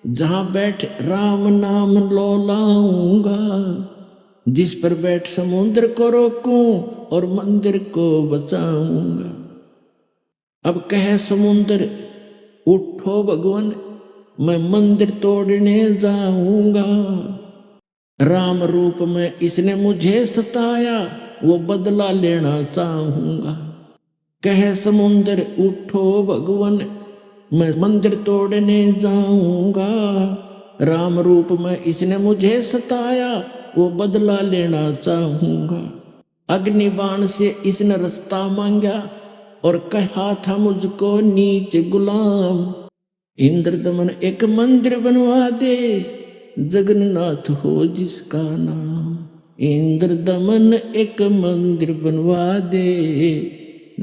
जहां बैठ राम नाम लो लाऊंगा। जिस पर बैठ समुद्र को रोकूं, और मंदिर को बचाऊंगा। अब कहे समुद्र उठो भगवान, मैं मंदिर तोड़ने जाऊंगा। राम रूप में इसने मुझे सताया, वो बदला लेना चाहूंगा। कहे समुद्र उठो भगवान, मैं मंदिर तोड़ने जाऊंगा। राम रूप में इसने मुझे सताया, वो बदला लेना चाहूंगा। अग्निबाण से इसने रास्ता मांगा, और कहा था मुझको नीच गुलाम। इंद्र दमन एक मंदिर बनवा दे, जगन्नाथ हो जिसका नाम। इंद्र दमन एक मंदिर बनवा दे,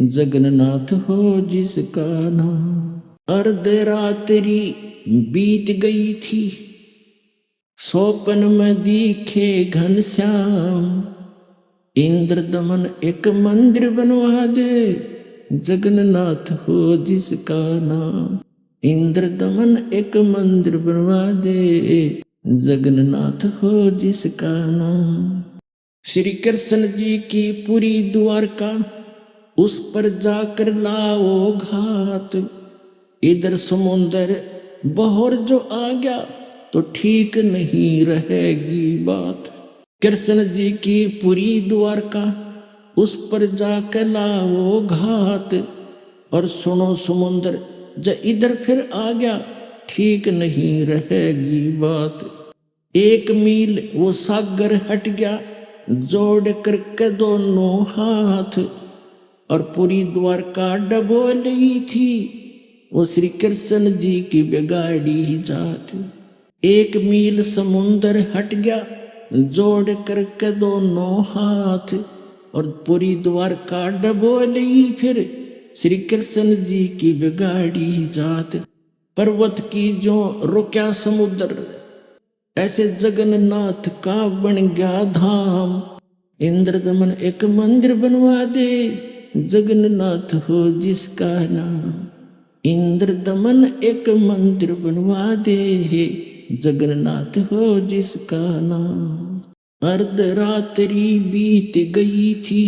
जगन्नाथ हो जिसका नाम। अर्ध रात्रि बीत गई थी, सौपन में दिखे घनश्याम। इंद्र दमन एक मंदिर बनवा दे, जगन्नाथ हो जिसका नाम। इंद्र दमन एक मंदिर बनवा दे, जगन्नाथ हो जिसका नाम। श्री कृष्ण जी की पूरी द्वारका, उस पर जाकर लाओ घात। इधर समुंदर बहर जो आ गया, तो ठीक नहीं रहेगी बात। कृष्ण जी की पूरी द्वारका, उस पर जाकर लाओ घात। और सुनो समुंदर जब इधर फिर आ गया, ठीक नहीं रहेगी बात। 1 मील वो सागर हट गया, जोड़ करके दोनों हाथ। और पूरी द्वारका डबोली थी, वो श्री कृष्ण जी की बिगाड़ी जात। 1 मील समुंदर हट गया, जोड़ करके दोनों हाथ। और पूरी द्वारका डबोली फिर श्री कृष्ण जी की बिगाड़ी जात। पर्वत की जो रुक्या समुद्र, ऐसे जगन्नाथ का बन गया धाम। इंद्र दमन एक मंदिर बनवा दे, जगन्नाथ हो जिसका नाम। इंद्र दमन एक मंदिर बनवा दे, जगन्नाथ हो जिसका नाम। अर्धरात्रि बीत गई थी,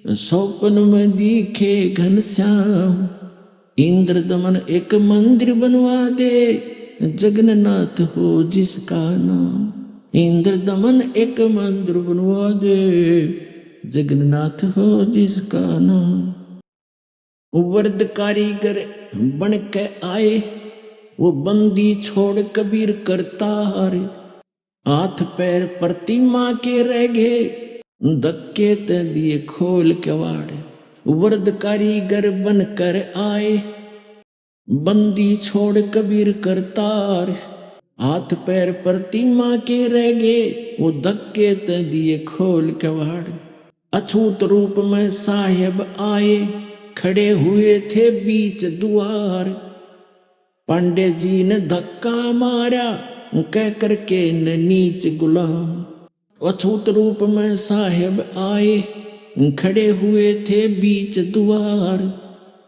स्वप्न में दिखे घनश्याम। इंद्र दमन एक मंदिर बनवा दे, जगन्नाथ हो जिसका नाम। इंद्र दमन एक मंदिर बनवा दे, जगन्नाथ हो जिसका नाम। वर्द कारीगर बन के आए, वो बंदी छोड़ कबीर करतार। हाथ पैर प्रतिमा के रह गए, धक्के ते दिए खोल के वाड़। वर्द कारीगर बन कर आए, बंदी छोड़ कबीर करतार। हाथ पैर प्रतिमा के रह गए, वो धक्के ते दिए खोल के वाड़। अछूत रूप में साहेब आए, खड़े हुए थे बीच द्वार। पांडे जी ने धक्का मारा, कह करके न नीच गुलाम। अछूत रूप में साहेब आए, खड़े हुए थे बीच द्वार।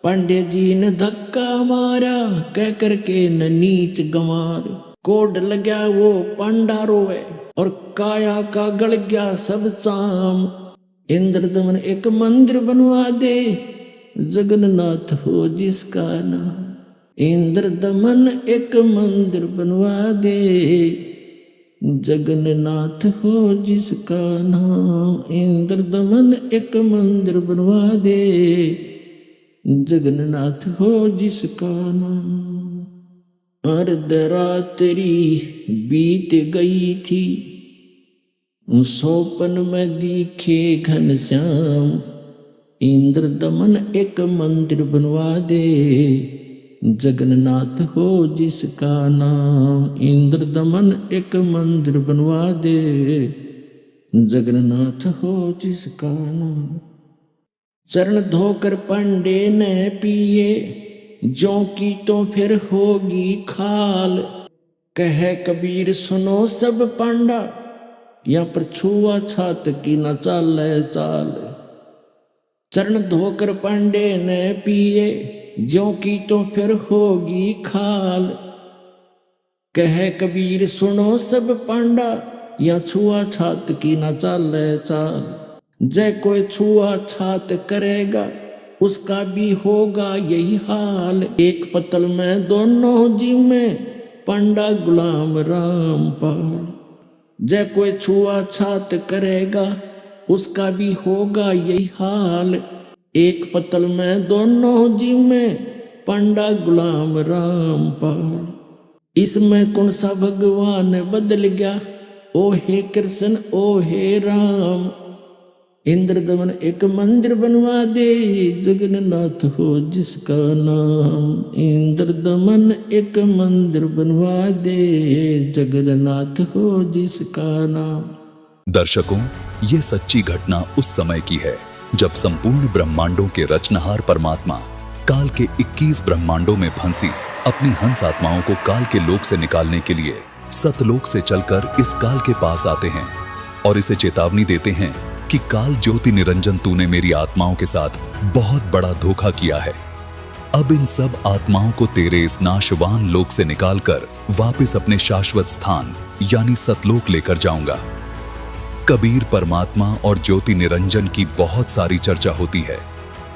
पांडे जी ने धक्का मारा, कह करके न नीच गंवार। कोड लग्या वो पांडा रोवे, और काया का गल गया सब साम। इंद्र दमन एक मंदिर बनवा दे, जगन्नाथ हो जिसका नाम। इंद्र दमन एक मंदिर बनवा दे, जगन्नाथ हो जिसका नाम। इंद्र दमन एक मंदिर बनवा दे, जगन्नाथ हो जिसका नाम। अर्धरात्रि बीत गई थी, स्वप्न में दिखे घनश्याम। इंद्र दमन एक मंदिर बनवा दे, जगन्नाथ हो जिसका नाम। इंद्र दमन एक मंदिर बनवा दे, जगन्नाथ हो जिसका नाम। चरण धोकर पांडे ने पिए, ज्यों की तो फिर होगी खाल। कह कबीर सुनो सब पांडा, या पर छुआ छात की न चाले चाल। चरण धोकर पांडे ने पिए, ज्यों की तो फिर होगी खाल। कह कबीर सुनो सब पांडा, या छुआ छात की न चाले चाल। जय कोई छुआ छात करेगा, उसका भी होगा यही हाल। एक पतल में दोनों जी में, पांडा गुलाम रामपाल। जय कोई छुआ छात करेगा, उसका भी होगा यही हाल। एक पतल में दोनों जी में, पांडा गुलाम रामपाल। इसमें कौन सा भगवान बदल गया, ओ हे कृष्ण ओ हे राम। इंद्र दमन एक मंदिर बनवा दे, जगन्नाथ हो जिसका नाम। इंद्र दमन एक मंदिर बनवा दे, जगन्नाथ हो जिसका नाम। दर्शकों, ये सच्ची घटना उस समय की है जब संपूर्ण ब्रह्मांडों के रचनहार परमात्मा काल के 21 ब्रह्मांडों में फंसी अपनी हंस आत्माओं को काल के लोक से निकालने के लिए सतलोक से चलकर इस काल के पास आते हैं और इसे चेतावनी देते हैं कि काल ज्योति निरंजन तूने मेरी आत्माओं के साथ बहुत बड़ा धोखा किया है। अब इन सब आत्माओं को तेरे इस नाशवान लोक से निकालकर वापस अपने शाश्वत स्थान यानी सतलोक लेकर जाऊंगा। कबीर परमात्मा और ज्योति निरंजन की बहुत सारी चर्चा होती है,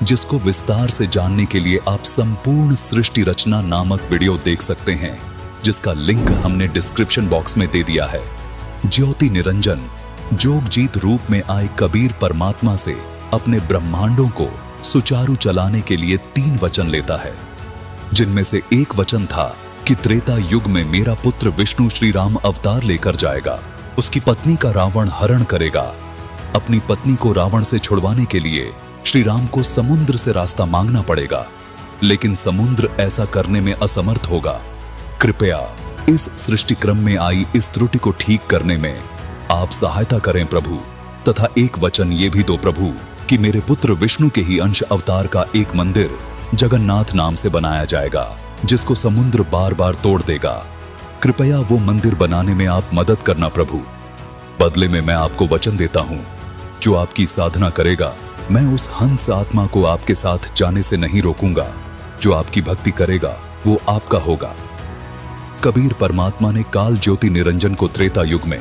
जिसको विस्तार से जानने के लिए आप संपूर्ण सृष्टि रचना नामक वीडियो देख सकते हैं, जिसका लिंक हमने डिस्क्रिप्शन बॉक्स में दे दिया है। ज्योति निरंजन जोगजीत रूप में आए कबीर परमात्मा से अपने ब्रह्मांडों को सुचारू चलाने के लिए 3 वचन लेता है, जिनमें से एक वचन था कि त्रेता युग में मेरा पुत्र विष्णु श्री राम अवतार लेकर जाएगा, उसकी पत्नी का रावण हरण करेगा। अपनी पत्नी को रावण से छुड़वाने के लिए श्री राम को समुद्र से रास्ता मांगना पड़ेगा, लेकिन समुद्र ऐसा करने में असमर्थ होगा। कृपया इस सृष्टि क्रम में आई इस त्रुटि को ठीक करने में आप सहायता करें प्रभु, तथा एक वचन ये भी दो प्रभु कि मेरे पुत्र विष्णु के ही अंश अवतार का एक मंदिर जगन्नाथ नाम से बनाया जाएगा, जिसको समुद्र बार बार तोड़ देगा। कृपया वो मंदिर बनाने में आप मदद करना प्रभु। बदले में मैं आपको वचन देता हूं, जो आपकी साधना करेगा मैं उस हंस आत्मा को आपके साथ जाने से नहीं रोकूंगा। जो आपकी भक्ति करेगा वो आपका होगा। कबीर परमात्मा ने काल ज्योति निरंजन को त्रेता युग में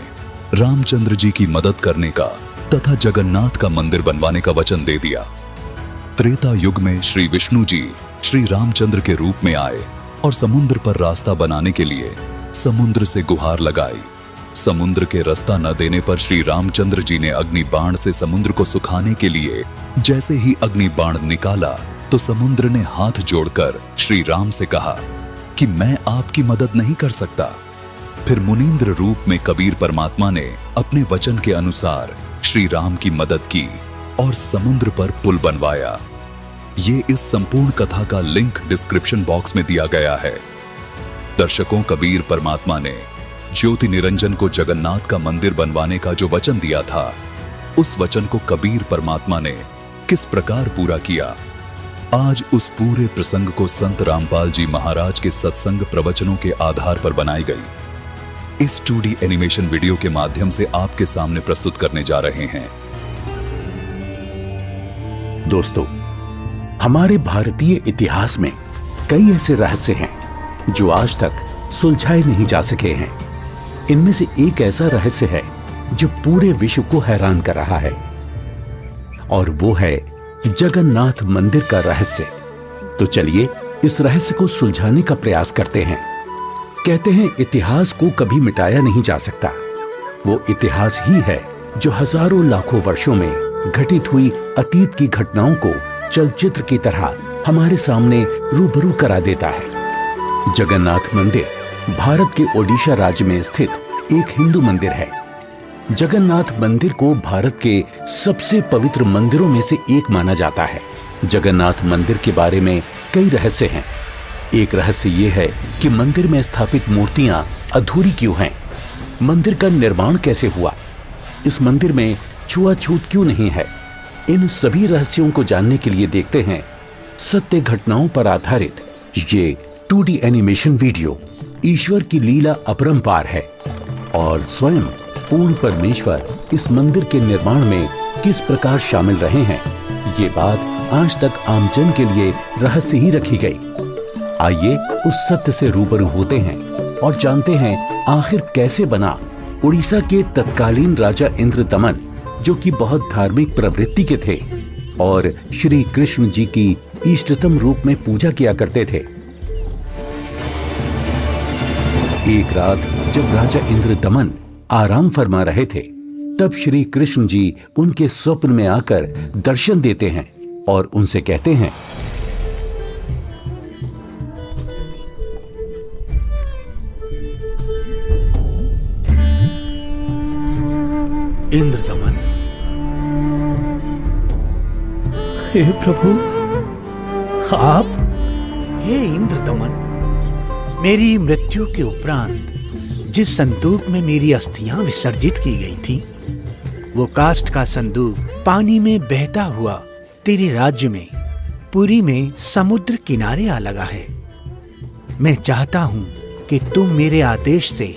रामचंद्र जी की मदद करने का तथा जगन्नाथ का मंदिर बनवाने का वचन दे दिया। त्रेता युग में श्री विष्णु जी श्री रामचंद्र के रूप में आए और समुद्र पर रास्ता बनाने के लिए समुद्र से गुहार लगाई। समुद्र के रास्ता न देने पर श्री रामचंद्र जी ने अग्नि बाण से समुद्र को सुखाने के लिए जैसे ही अग्नि बाण निकाला तो समुद्र ने हाथ जोड़कर श्री राम से कहा कि मैं आपकी मदद नहीं कर सकता। फिर मुनींद्र रूप में कबीर परमात्मा ने अपने वचन के अनुसार श्री राम की मदद की और समुद्र पर पुल बनवाया। ये इस संपूर्ण कथा का लिंक डिस्क्रिप्शन बॉक्स में दिया गया है। दर्शकों, कबीर परमात्मा ने ज्योति निरंजन को जगन्नाथ का मंदिर बनवाने का जो वचन दिया था, उस वचन को कबीर परमात्मा ने किस प्रकार पूरा किया, आज उस पूरे प्रसंग को संत रामपाल जी महाराज के सत्संग प्रवचनों के आधार पर बनाई गई इस 2D एनिमेशन वीडियो के माध्यम से आपके सामने प्रस्तुत करने जा रहे हैं। दोस्तों, हमारे भारतीय इतिहास में कई ऐसे रहस्य हैं जो आज तक सुलझाए नहीं जा सके हैं। इनमें से एक ऐसा रहस्य है जो पूरे विश्व को हैरान कर रहा है, और वो है जगन्नाथ मंदिर का रहस्य। तो चलिए इस रहस्य को सुलझाने का प्रयास करते हैं। कहते हैं इतिहास को कभी मिटाया नहीं जा सकता। वो इतिहास ही है जो हजारों लाखों वर्षों में घटित हुई अतीत की घटनाओं को चलचित्र की तरह हमारे सामने रूबरू करा देता है। जगन्नाथ मंदिर भारत के ओडिशा राज्य में स्थित एक हिंदू मंदिर है। जगन्नाथ मंदिर को भारत के सबसे पवित्र मंदिरों में से एक माना जाता है। जगन्नाथ मंदिर के बारे में कई रहस्य हैं। एक रहस्य ये है कि मंदिर में स्थापित मूर्तियां अधूरी क्यों हैं? मंदिर का निर्माण कैसे हुआ? इस मंदिर में छुआछूत क्यों नहीं है? इन सभी रहस्यों को जानने के लिए देखते हैं सत्य घटनाओं पर आधारित ये 2D एनिमेशन वीडियो। ईश्वर की लीला अपरंपार है और स्वयं पूर्ण परमेश्वर इस मंदिर के निर्माण में किस प्रकार शामिल रहे हैं, ये बात आज तक आमजन के लिए रहस्य ही रखी गई। आइए उस सत्य से रूबरू होते हैं और जानते हैं आखिर कैसे बना उड़ीसा के तत्कालीन राजा इंद्रदमन, जो कि बहुत धार्मिक प्रवृत्ति के थे और श्री कृष्ण जी की इष्टतम रूप में पूजा किया करते थे। एक रात जब राजा इंद्रदमन आराम फरमा रहे थे, तब श्री कृष्ण जी उनके स्वप्न में आकर दर्शन देते हैं और उनसे कहते हैं, इंद्रदमन, हे प्रभु, आप? हे इंद्रदमन, मेरी मृत्यु के उपरांत जिस संदूक में मेरी अस्थियां विसर्जित की गई थी, वो काष्ठ का संदूक पानी में बहता हुआ तेरे राज्य में पुरी में समुद्र किनारे आ लगा है। मैं चाहता हूं कि तुम मेरे आदेश से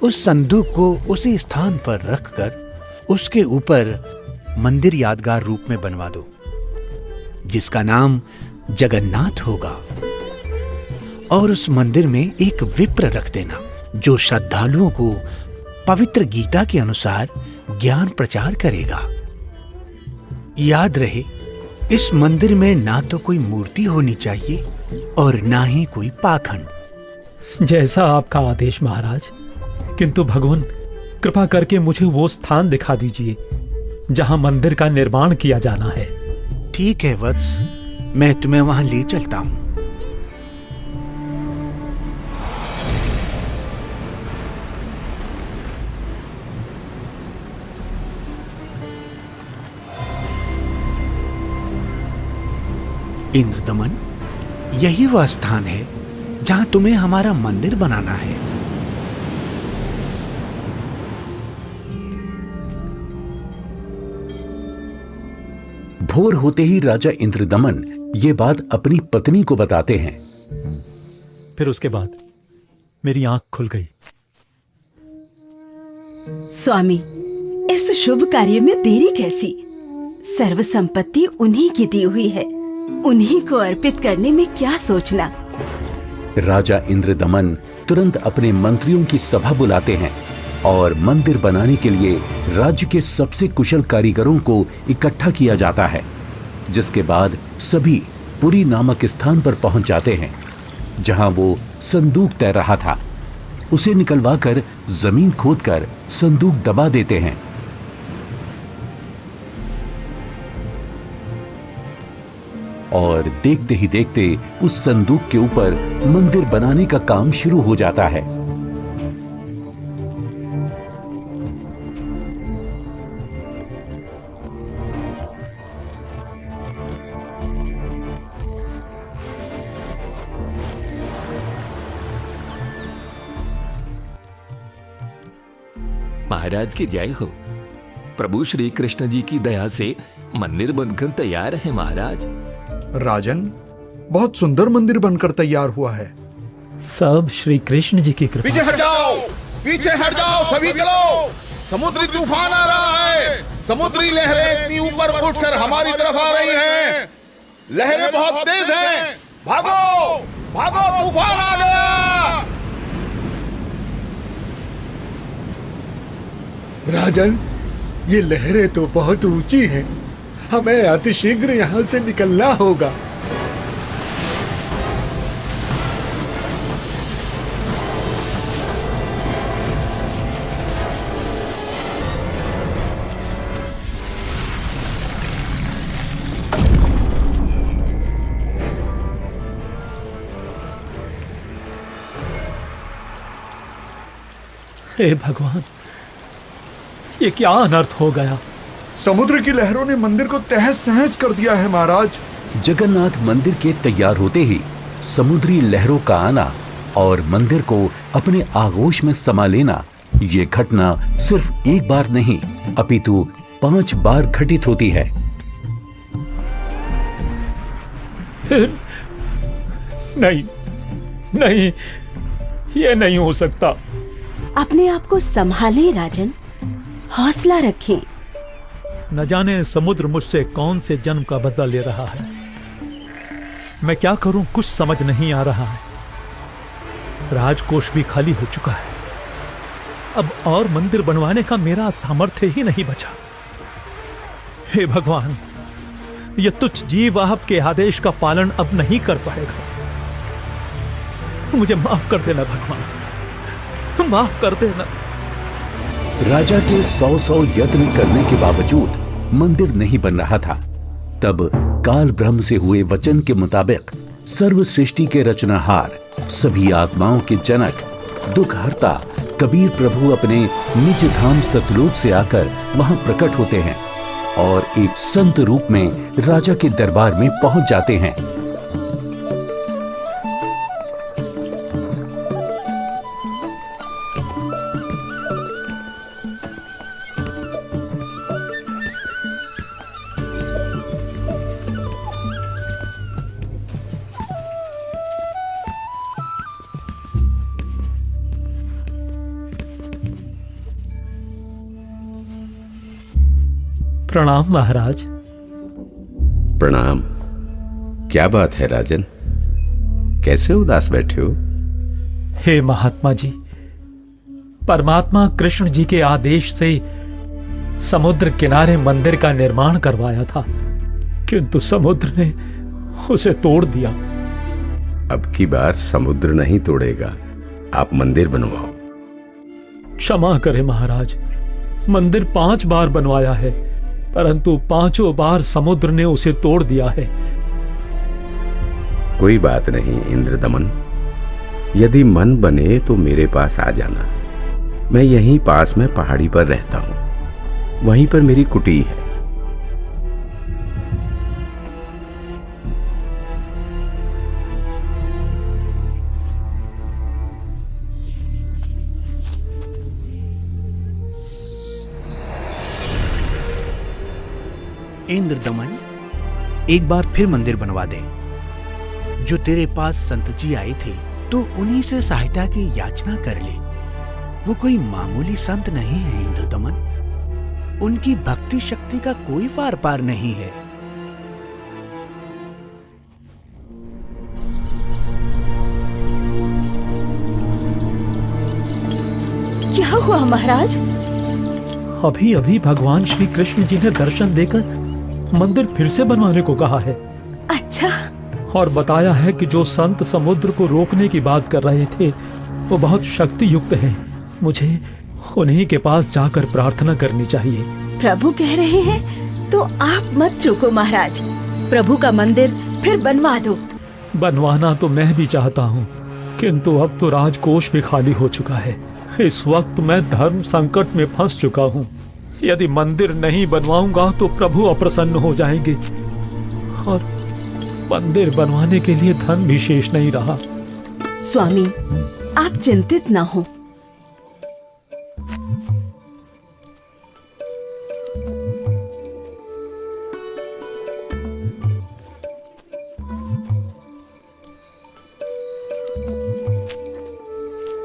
उस संदूक को उसी स्थान पर रखकर उसके ऊपर मंदिर यादगार रूप में बनवा दो, जिसका नाम जगन्नाथ होगा। और उस मंदिर में एक विप्र रख देना जो श्रद्धालुओं को पवित्र गीता के अनुसार ज्ञान प्रचार करेगा। याद रहे, इस मंदिर में ना तो कोई मूर्ति होनी चाहिए और ना ही कोई पाखंड। जैसा आपका आदेश महाराज। किंतु भगवान, कृपा करके मुझे वो स्थान दिखा दीजिए जहां मंदिर का निर्माण किया जाना है। ठीक है वत्स, मैं तुम्हें वहां ले चलता हूं। इंद्रदमन, यही वह स्थान है जहां तुम्हें हमारा मंदिर बनाना है। भोर होते ही राजा इंद्रदमन ये बात अपनी पत्नी को बताते हैं। फिर उसके बाद मेरी आंख खुल गई। स्वामी, इस शुभ कार्य में देरी कैसी? सर्व संपत्ति उन्हीं की दी हुई है, उन्हीं को अर्पित करने में क्या सोचना। राजा इंद्रदमन तुरंत अपने मंत्रियों की सभा बुलाते हैं और मंदिर बनाने के लिए राज्य के सबसे कुशल कारीगरों को इकट्ठा किया जाता है। जिसके बाद सभी पुरी नामक स्थान पर पहुंच जाते हैं जहां वो संदूक तैर रहा था। उसे निकलवाकर जमीन खोदकर संदूक दबा देते हैं। और देखते ही देखते उस संदूक के ऊपर मंदिर बनाने का काम शुरू हो जाता है। महाराज की जय हो। प्रभु श्री कृष्ण जी की दया से मंदिर बनकर तैयार है महाराज। राजन, बहुत सुंदर मंदिर बनकर तैयार हुआ है। सब श्री कृष्ण जी की कृपा। पीछे हट जाओ, पीछे हट जाओ सभी, चलो। समुद्री तूफान आ रहा है। समुद्री लहरें इतनी ऊपर उठकर हमारी तरफ आ रही हैं। लहरें बहुत तेज हैं। भागो, भागो, तूफान आ गया। राजन, ये लहरें तो बहुत ऊंची हैं। हमें अतिशीघ्र यहाँ से निकलना होगा। हे भगवान, ये क्या अनर्थ हो गया? समुद्र की लहरों ने मंदिर को तहस नहस कर दिया है महाराज। जगन्नाथ मंदिर के तैयार होते ही समुद्री लहरों का आना और मंदिर को अपने आगोश में समा लेना, ये घटना सिर्फ एक बार नहीं अपितु 5 बार घटित होती है। नहीं, नहीं, ये नहीं हो सकता। अपने आप को संभालें राजन, हौसला रखें। न जाने समुद्र मुझसे कौन से जन्म का बदला ले रहा है। मैं क्या करूं, कुछ समझ नहीं आ रहा है। राजकोष भी खाली हो चुका है। अब और मंदिर बनवाने का मेरा सामर्थ्य ही नहीं बचा। हे भगवान, यह तुच्छ जीव आपके आदेश का पालन अब नहीं कर पाएगा। मुझे माफ कर देना भगवान, माफ कर देना। राजा के 100 यत्न करने के बावजूद मंदिर नहीं बन रहा था। तब काल ब्रह्म से हुए वचन के मुताबिक सर्व सृष्टि के रचनाहार, सभी आत्माओं के जनक, दुख हरता कबीर प्रभु अपने निज धाम सतलोक से आकर वहां प्रकट होते हैं और एक संत रूप में राजा के दरबार में पहुंच जाते हैं। प्रणाम महाराज। प्रणाम। क्या बात है राजन, कैसे उदास बैठे हो? हे महात्मा जी, परमात्मा कृष्ण जी के आदेश से समुद्र किनारे मंदिर का निर्माण करवाया था, किंतु समुद्र ने उसे तोड़ दिया। अब की बार समुद्र नहीं तोड़ेगा, आप मंदिर बनवाओ। क्षमा करें महाराज, मंदिर 5 बार बनवाया है, परंतु 5 बार समुद्र ने उसे तोड़ दिया है। कोई बात नहीं इंद्रदमन, यदि मन बने तो मेरे पास आ जाना। मैं यहीं पास में पहाड़ी पर रहता हूं, वहीं पर मेरी कुटी है। इंद्रदमन, एक बार फिर मंदिर बनवा दे। जो तेरे पास संत जी आए थे तो उन्हीं से सहायता की याचना कर ले। वो कोई मामूली संत नहीं है इंद्रदमन, उनकी भक्ति शक्ति का कोई पार पार नहीं है। क्या हुआ महाराज? अभी अभी भगवान श्री कृष्ण जी ने दर्शन देकर मंदिर फिर से बनवाने को कहा है। अच्छा। और बताया है कि जो संत समुद्र को रोकने की बात कर रहे थे वो बहुत शक्ति युक्त हैं। मुझे उन्हीं के पास जाकर प्रार्थना करनी चाहिए। प्रभु कह रहे हैं तो आप मत चूको महाराज, प्रभु का मंदिर फिर बनवा दो। बनवाना तो मैं भी चाहता हूँ, किंतु अब तो राजकोष भी खाली हो चुका है। इस वक्त मैं धर्म संकट में फंस चुका हूँ। यदि मंदिर नहीं बनवाऊंगा तो प्रभु अप्रसन्न हो जाएंगे, और मंदिर बनवाने के लिए धन भी शेष नहीं रहा। स्वामी, आप चिंतित ना हो।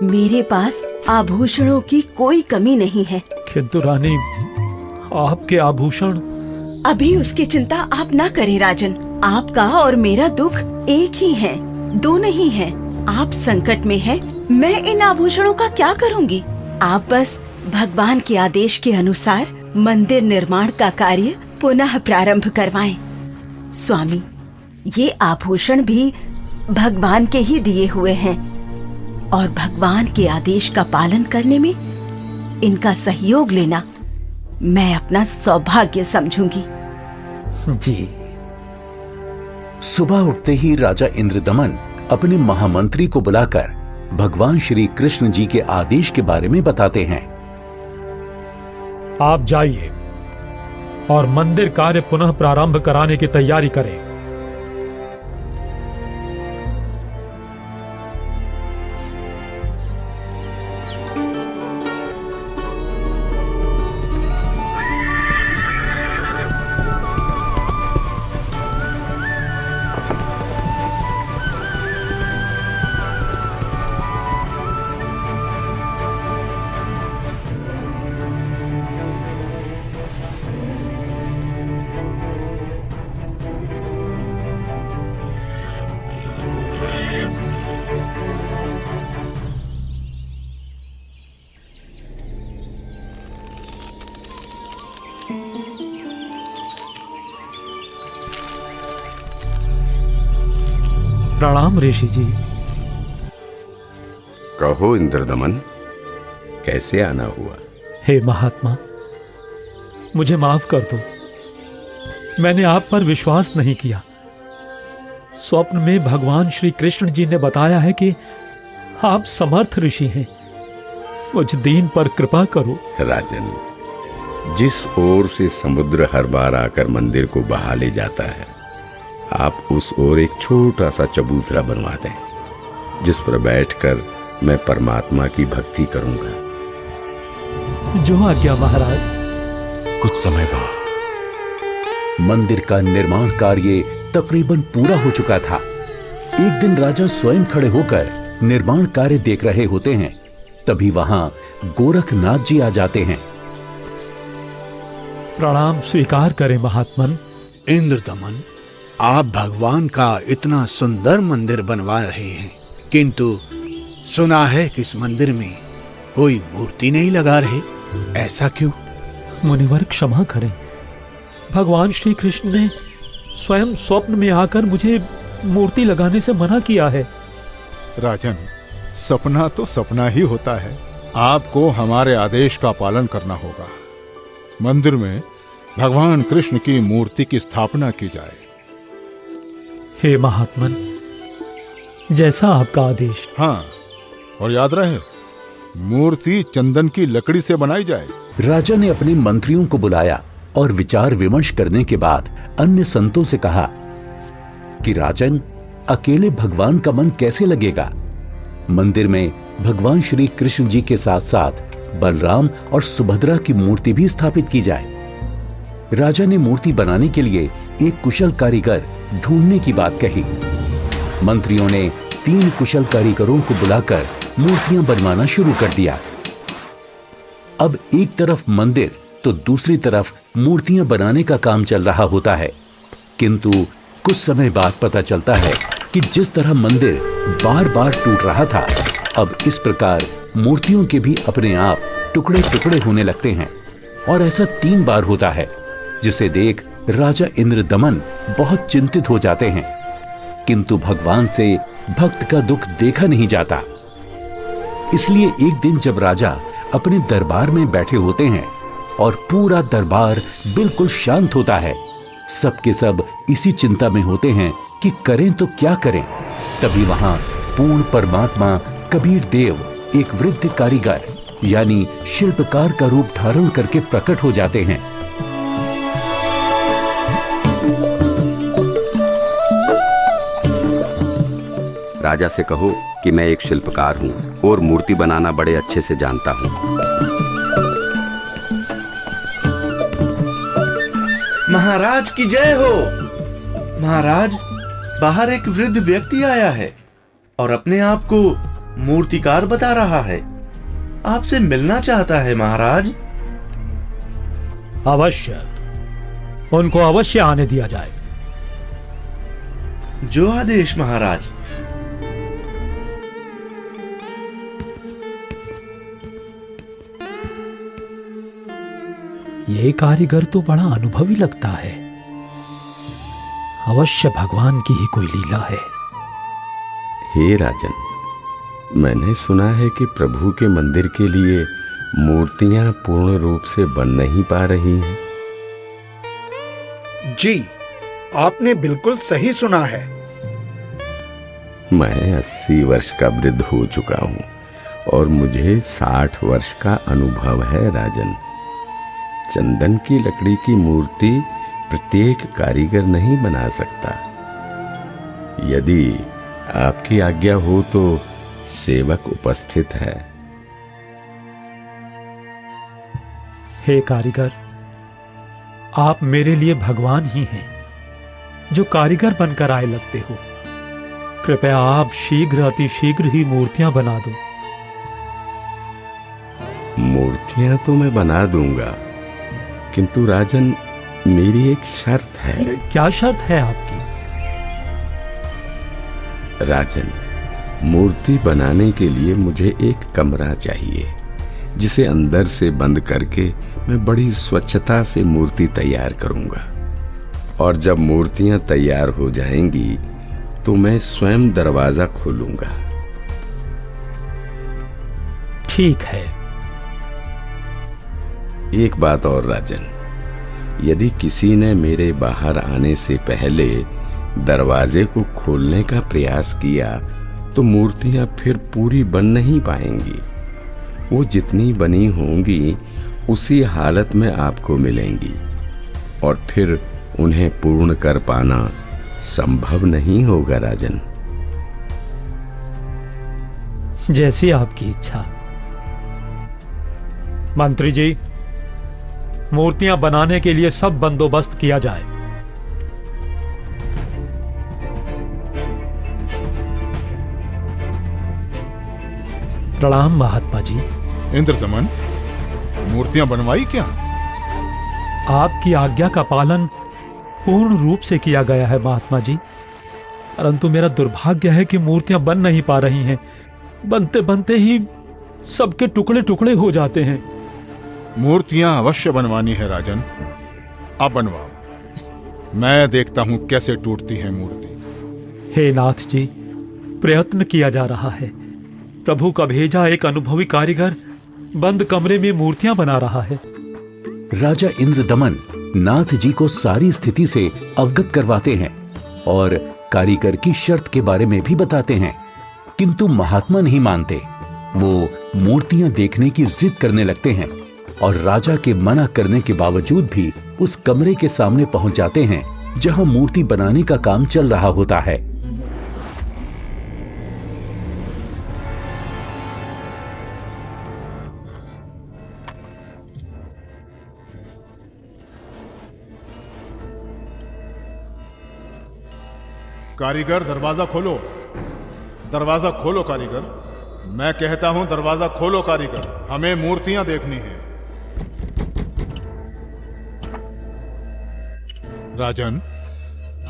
मेरे पास आभूषणों की कोई कमी नहीं है। किंतु रानी, आपके आभूषण। अभी उसकी चिंता आप ना करें राजन। आपका और मेरा दुख एक ही है, दो नहीं है। आप संकट में हैं, मैं इन आभूषणों का क्या करूंगी? आप बस भगवान के आदेश के अनुसार मंदिर निर्माण का कार्य पुनः प्रारंभ करवाएं। स्वामी, ये आभूषण भी भगवान के ही दिए हुए हैं, और भगवान के आदेश का पालन करने में इनका सहयोग लेना मैं अपना सौभाग्य समझूंगी। जी। सुबह उठते ही राजा इंद्रदमन अपने महामंत्री को बुलाकर भगवान श्री कृष्ण जी के आदेश के बारे में बताते हैं। आप जाइए और मंदिर कार्य पुनः प्रारंभ कराने की तैयारी करें। प्रणाम ऋषि जी। कहो इंद्रदमन, कैसे आना हुआ? हे महात्मा, मुझे माफ कर दो। मैंने आप पर विश्वास नहीं किया। स्वप्न में भगवान श्री कृष्ण जी ने बताया है कि आप समर्थ ऋषि हैं। मुझ दीन पर कृपा करो। राजन, जिस ओर से समुद्र हर बार आकर मंदिर को बहा ले जाता है, आप उस ओर एक छोटा सा चबूतरा बनवा दें, जिस पर बैठकर मैं परमात्मा की भक्ति करूंगा। जो आज्ञा महाराज। कुछ समय बाद मंदिर का निर्माण कार्य तकरीबन पूरा हो चुका था। एक दिन राजा स्वयं खड़े होकर निर्माण कार्य देख रहे होते हैं। तभी वहां गोरखनाथ जी आ जाते हैं। प्रणाम स्वीकार करें महात्मन। इंद्रदमन, आप भगवान का इतना सुंदर मंदिर बनवा रहे हैं, किंतु सुना है कि इस मंदिर में कोई मूर्ति नहीं लगा रहे, ऐसा क्यों? मुनिवर क्षमा करें, भगवान श्री कृष्ण ने स्वयं स्वप्न में आकर मुझे मूर्ति लगाने से मना किया है। राजन, सपना तो सपना ही होता है। आपको हमारे आदेश का पालन करना होगा। मंदिर में भगवान कृष्ण की मूर्ति की स्थापना की जाए। हे महात्मन, जैसा आपका आदेश। हाँ, और याद रहे, मूर्ति चंदन की लकड़ी से बनाई जाए। राजा ने अपने मंत्रियों को बुलाया और विचार विमर्श करने के बाद अन्य संतों से कहा कि राजन, अकेले भगवान का मन कैसे लगेगा? मंदिर में भगवान श्री कृष्ण जी के साथ साथ बलराम और सुभद्रा की मूर्ति भी स्थापित की जाए। राजा ने मूर्ति बनाने के लिए एक कुशल कारीगर ढूंढने की बात कही। मंत्रियों ने 3 कुशल कारीगरों को बुलाकर मूर्तियां बनवाना शुरू कर दिया। अब एक तरफ मंदिर तो दूसरी तरफ मूर्तियां बनाने का काम चल रहा होता है, किंतु कुछ समय बाद पता चलता है कि जिस तरह मंदिर बार बार टूट रहा था, अब इस प्रकार मूर्तियों के भी अपने आप टुकड़े टुकड़े होने लगते हैं, और ऐसा 3 बार होता है, जिसे देख राजा इंद्रदमन बहुत चिंतित हो जाते हैं। किंतु भगवान से भक्त का दुख देखा नहीं जाता। इसलिए एक दिन जब राजा अपने दरबार में बैठे होते हैं और पूरा दरबार बिल्कुल शांत होता है, सबके सब इसी चिंता में होते हैं कि करें तो क्या करें, तभी वहां पूर्ण परमात्मा कबीर देव एक वृद्ध कारीगर यानी शिल्पकार का रूप धारण करके प्रकट हो जाते हैं। राजा से कहो कि मैं एक शिल्पकार हूँ और मूर्ति बनाना बड़े अच्छे से जानता हूँ। महाराज की जय हो। महाराज, बाहर एक वृद्ध व्यक्ति आया है और अपने आप को मूर्तिकार बता रहा है। आपसे मिलना चाहता है महाराज। अवश्य, उनको अवश्य आने दिया जाए। जो आदेश महाराज। ये कारीगर तो बड़ा अनुभवी लगता है, अवश्य भगवान की ही कोई लीला है। हे राजन, मैंने सुना है कि प्रभु के मंदिर के लिए मूर्तियां पूर्ण रूप से बन नहीं पा रही हैं। जी, आपने बिल्कुल सही सुना है। मैं 80 वर्ष का वृद्ध हो चुका हूँ और मुझे 60 वर्ष का अनुभव है राजन। चंदन की लकड़ी की मूर्ति प्रत्येक कारीगर नहीं बना सकता। यदि आपकी आज्ञा हो तो सेवक उपस्थित है। हे कारीगर, आप मेरे लिए भगवान ही हैं, जो कारीगर बनकर आए लगते हो। कृपया आप शीघ्र, अति शीघ्र ही मूर्तियां बना दो। मूर्तियां तो मैं बना दूंगा, किंतु राजन, मेरी एक शर्त है। क्या शर्त है आपकी? राजन, मूर्ति बनाने के लिए मुझे एक कमरा चाहिए, जिसे अंदर से बंद करके मैं बड़ी स्वच्छता से मूर्ति तैयार करूंगा। और जब मूर्तियां तैयार हो जाएंगी तो मैं स्वयं दरवाजा खोलूंगा। ठीक है। एक बात और राजन, यदि किसी ने मेरे बाहर आने से पहले दरवाजे को खोलने का प्रयास किया तो मूर्तियां फिर पूरी बन नहीं पाएंगी। वो जितनी बनी होंगी उसी हालत में आपको मिलेंगी और फिर उन्हें पूर्ण कर पाना संभव नहीं होगा राजन। जैसी आपकी इच्छा। मंत्री जी, मूर्तियां बनाने के लिए सब बंदोबस्त किया जाए। प्रणाम महात्मा जी। इंद्रदमन, मूर्तियां बनवाई क्या? आपकी आज्ञा का पालन पूर्ण रूप से किया गया है महात्मा जी, परंतु मेरा दुर्भाग्य है कि मूर्तियां बन नहीं पा रही हैं। बनते बनते ही सबके टुकड़े टुकड़े हो जाते हैं। मूर्तियां अवश्य बनवानी है राजन, अब बनवाओ। मैं देखता हूं कैसे टूटती है मूर्ति। हे नाथ जी, प्रयत्न किया जा रहा है। प्रभु का भेजा एक अनुभवी कारीगर बंद कमरे में मूर्तियां बना रहा है। राजा इंद्रदमन नाथ जी को सारी स्थिति से अवगत करवाते हैं और कारीगर की शर्त के बारे में भी बताते हैं, किंतु महात्मा नहीं मानते। वो मूर्तियां देखने की जिद करने लगते हैं और राजा के मना करने के बावजूद भी उस कमरे के सामने पहुंच जाते हैं जहां मूर्ति बनाने का काम चल रहा होता है। कारीगर, दरवाजा खोलो, दरवाजा खोलो कारीगर। मैं कहता हूं दरवाजा खोलो कारीगर, हमें मूर्तियां देखनी हैं। राजन,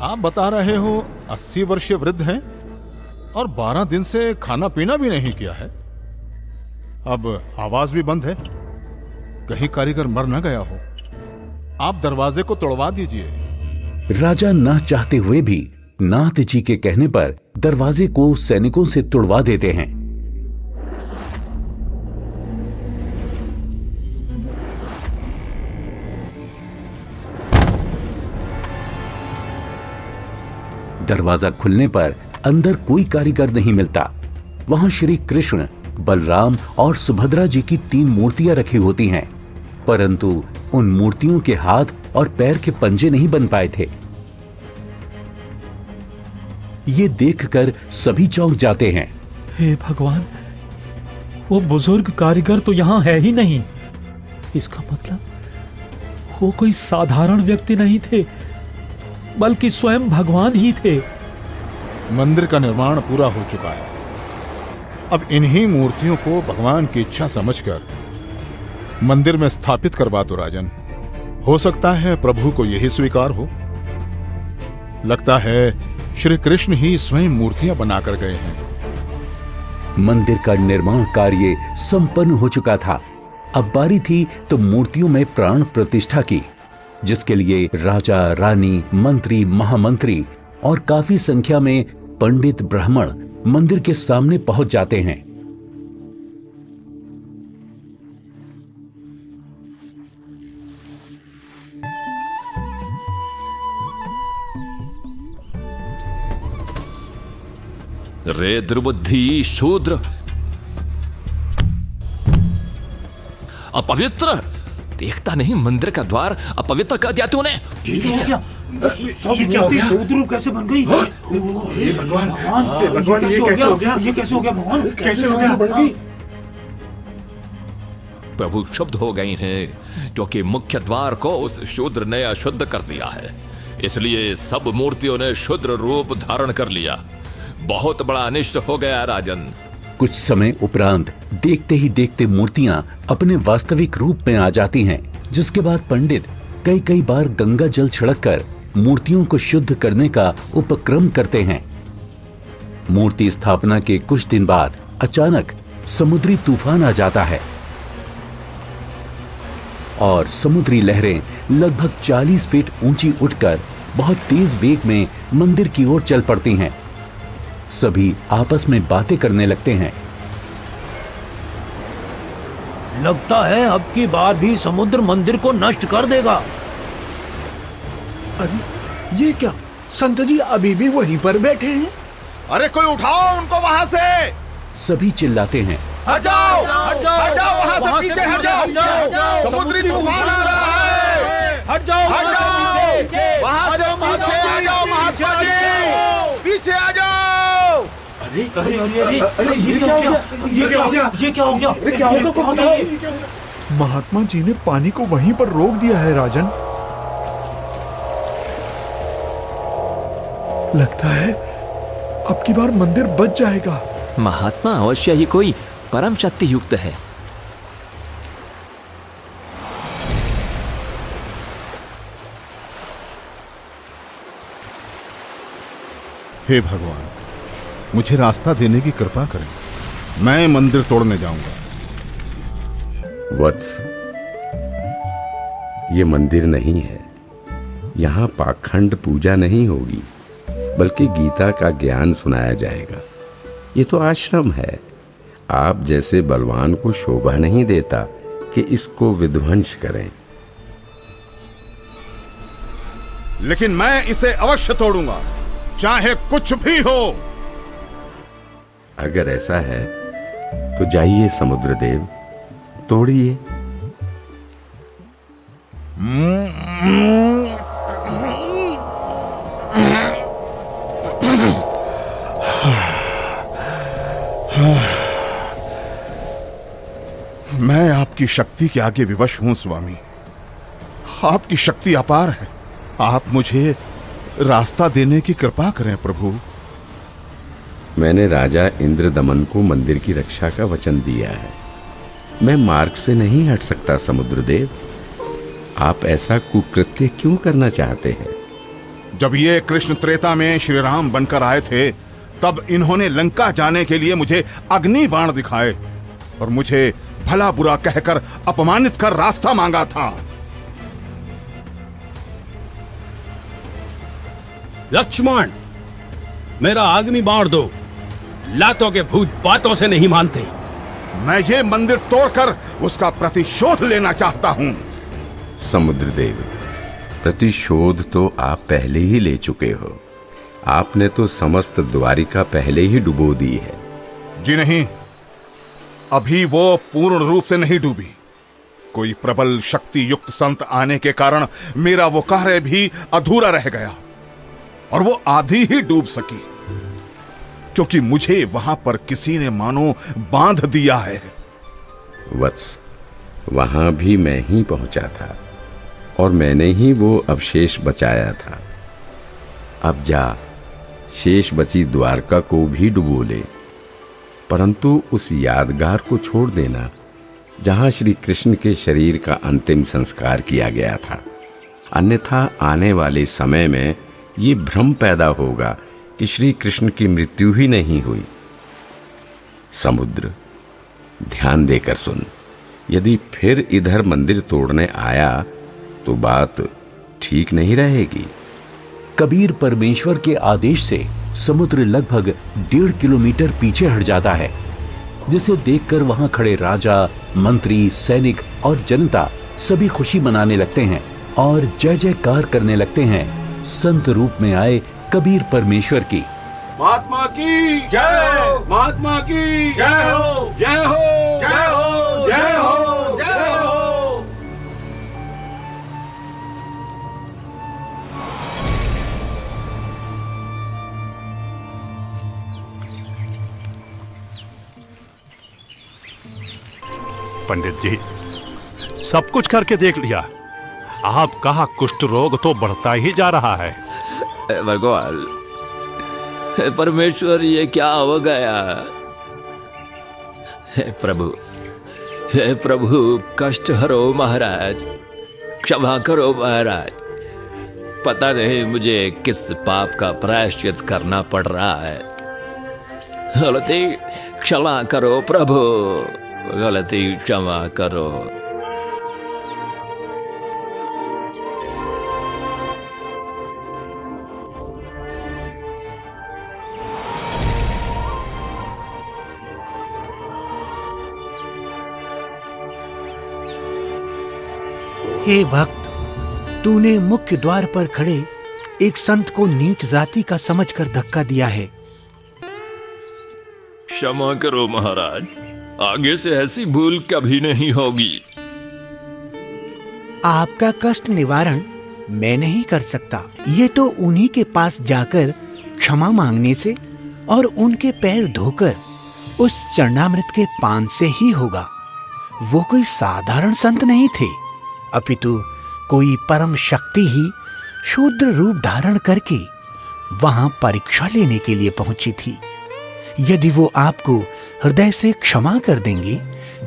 आप बता रहे हो 80 वर्षीय वृद्ध हैं और 12 दिन से खाना पीना भी नहीं किया है। अब आवाज भी बंद है, कहीं कारीगर मर न गया हो। आप दरवाजे को तोड़वा दीजिए। राजा न चाहते हुए भी नाथ जी के कहने पर दरवाजे को सैनिकों से तुड़वा देते हैं। दरवाजा खुलने पर अंदर कोई कारीगर नहीं मिलता। वहां श्री कृष्ण, बलराम और सुभद्रा जी की 3 मूर्तियां रखी होती हैं, परंतु उन मूर्तियों के हाथ और पैर के पंजे नहीं बन पाए थे। ये देखकर सभी चौंक जाते हैं। हे भगवान, वो बुजुर्ग कारीगर तो यहाँ है ही नहीं। इसका मतलब वो कोई साधारण व्यक्ति नहीं थे, बल्कि स्वयं भगवान ही थे। मंदिर का निर्माण पूरा हो चुका है। अब इन्हीं मूर्तियों को भगवान की इच्छा समझकर मंदिर में स्थापित करवा दो राजन। हो सकता है प्रभु को यही स्वीकार हो। लगता है श्री कृष्ण ही स्वयं मूर्तियां बनाकर गए हैं। मंदिर का निर्माण कार्य संपन्न हो चुका था। अब बारी थी तो मूर्तियों में प्राण प्रतिष्ठा की, जिसके लिए राजा, रानी, मंत्री, महामंत्री और काफी संख्या में पंडित ब्राह्मण मंदिर के सामने पहुंच जाते हैं। रे दुर्बुद्धि शूद्र, अपवित्र! देखता नहीं मंदिर का द्वार अपवित्र कर दिया तूने। ये क्या हो गया? शूद्र कैसे बन गई? भगवान, ये कैसे हो गया? ये कैसे हो गया भगवान? कैसे हो गया? प्रभु क्षुब्ध हो गई हैं क्योंकि मुख्य द्वार को उस शूद्र ने अशुद्ध कर दिया है, इसलिए सब मूर्तियों ने शूद्र रूप धारण कर लिया। बहुत बड़ा अनिष्ट हो गया राजन। कुछ समय उपरांत देखते ही देखते मूर्तियां अपने वास्तविक रूप में आ जाती हैं, जिसके बाद पंडित कई बार गंगा जल छिड़ककर मूर्तियों को शुद्ध करने का उपक्रम करते हैं। मूर्ति स्थापना के कुछ दिन बाद अचानक समुद्री तूफान आ जाता है और समुद्री लहरें लगभग 40 फीट ऊंची उठकर बहुत तेज वेग में मंदिर की ओर चल पड़ती हैं। सभी आपस में बातें करने लगते हैं। लगता है अब की बार भी समुद्र मंदिर को नष्ट कर देगा। अरे ये क्या? संत जी अभी भी वहीं पर बैठे हैं। अरे कोई उठाओ उनको वहां से। सभी चिल्लाते हैं, हट जाओ, हट जाओ, हट जाओ, वहां से पीछे हट जाओ, समुद्री तूफान आ रहा है। हट जाओ, हट जाओ, वहां से पीछे आ जाओ महात्मा जी, पीछे आ जाओ। अरे अरे अरे अरे ये क्या हो गया? ये क्या हो गया? ये क्या हो गया? अरे क्या हो गया? महात्मा जी ने पानी को वहीं पर रोक दिया है राजन। लगता है अब की बार मंदिर बच जाएगा। महात्मा अवश्य ही कोई परम शक्ति युक्त है। हे भगवान, मुझे रास्ता देने की कृपा करें। मैं मंदिर तोड़ने जाऊंगा। वत्स, ये मंदिर नहीं है। यहाँ पाखंड पूजा नहीं होगी, बल्कि गीता का ज्ञान सुनाया जाएगा। ये तो आश्रम है। आप जैसे बलवान को शोभा नहीं देता कि इसको विध्वंस करें। लेकिन मैं इसे अवश्य तोड़ूंगा, चाहे कुछ भी हो। अगर ऐसा है तो जाइए समुद्रदेव, तोड़िए। मैं आपकी शक्ति के आगे विवश हूं स्वामी। आपकी शक्ति अपार है। आप मुझे रास्ता देने की कृपा करें प्रभु। मैंने राजा इंद्रदमन को मंदिर की रक्षा का वचन दिया है। मैं मार्ग से नहीं हट सकता समुद्रदेव। आप ऐसा कुकृत्य क्यों करना चाहते हैं? जब ये कृष्ण त्रेता में श्री राम बनकर आए थे, तब इन्होंने लंका जाने के लिए मुझे अग्नि बाण दिखाए और मुझे भला बुरा कहकर अपमानित कर रास्ता मांगा था। लक्ष्मण, मेरा अग्नि बाण दो। लातों के भूत बातों से नहीं मानते। मैं ये मंदिर तोड़कर उसका प्रतिशोध लेना चाहता हूं। समुद्रदेव, प्रतिशोध तो आप पहले ही ले चुके हो। आपने तो समस्त द्वारिका पहले ही डुबो दी है। जी नहीं, अभी वो पूर्ण रूप से नहीं डूबी। कोई प्रबल शक्ति युक्त संत आने के कारण मेरा वो कार्य भी अधूरा रह गया और वो आधी ही डूब सकी, क्योंकि मुझे वहां पर किसी ने मानो बांध दिया है। वत्स, वहां भी मैं ही पहुंचा था और मैंने ही वो अवशेष बचाया था। अब जा, शेष बची द्वारका को भी डुबो ले, परंतु उस यादगार को छोड़ देना जहां श्री कृष्ण के शरीर का अंतिम संस्कार किया गया था। अन्यथा आने वाले समय में ये भ्रम पैदा होगा कि श्री कृष्ण की मृत्यु ही नहीं हुई। समुद्र, ध्यान देकर सुन। यदि फिर इधर मंदिर तोड़ने आया तो बात ठीक नहीं रहेगी। कबीर परमेश्वर के आदेश से समुद्र लगभग 1.5 किलोमीटर पीछे हट जाता है, जिसे देखकर वहां खड़े राजा, मंत्री, सैनिक और जनता सभी खुशी मनाने लगते हैं और जय जयकार करने लगते हैं संत रूप में आए कबीर परमेश्वर की। महात्मा की जय, महात्मा की जय हो, जय हो, जय हो, जय हो, जय हो। पंडित जी, सब कुछ करके देख लिया। आपका कुष्ठ रोग तो बढ़ता ही जा रहा है। भगवान, परमेश्वर, ये क्या हो गया? हे प्रभु, कष्ट हरो महाराज, क्षमा करो महाराज। पता नहीं मुझे किस पाप का प्रायश्चित करना पड़ रहा है। गलती क्षमा करो प्रभु, गलती क्षमा करो। हे भक्त, तूने मुख्य द्वार पर खड़े एक संत को नीच जाति का समझकर धक्का दिया है। क्षमा करो महाराज, आगे से ऐसी भूल कभी नहीं होगी। आपका कष्ट निवारण मैं नहीं कर सकता। ये तो उन्हीं के पास जाकर क्षमा मांगने से और उनके पैर धोकर उस चरणामृत के पान से ही होगा। वो कोई साधारण संत नहीं थे, अपितु कोई परम शक्ति ही शूद्र रूप धारण करके वहां परीक्षा लेने के लिए पहुंची थी। यदि वो आपको हृदय से क्षमा कर देंगे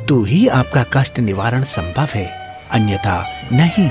तो ही आपका कष्ट निवारण संभव है, अन्यथा नहीं।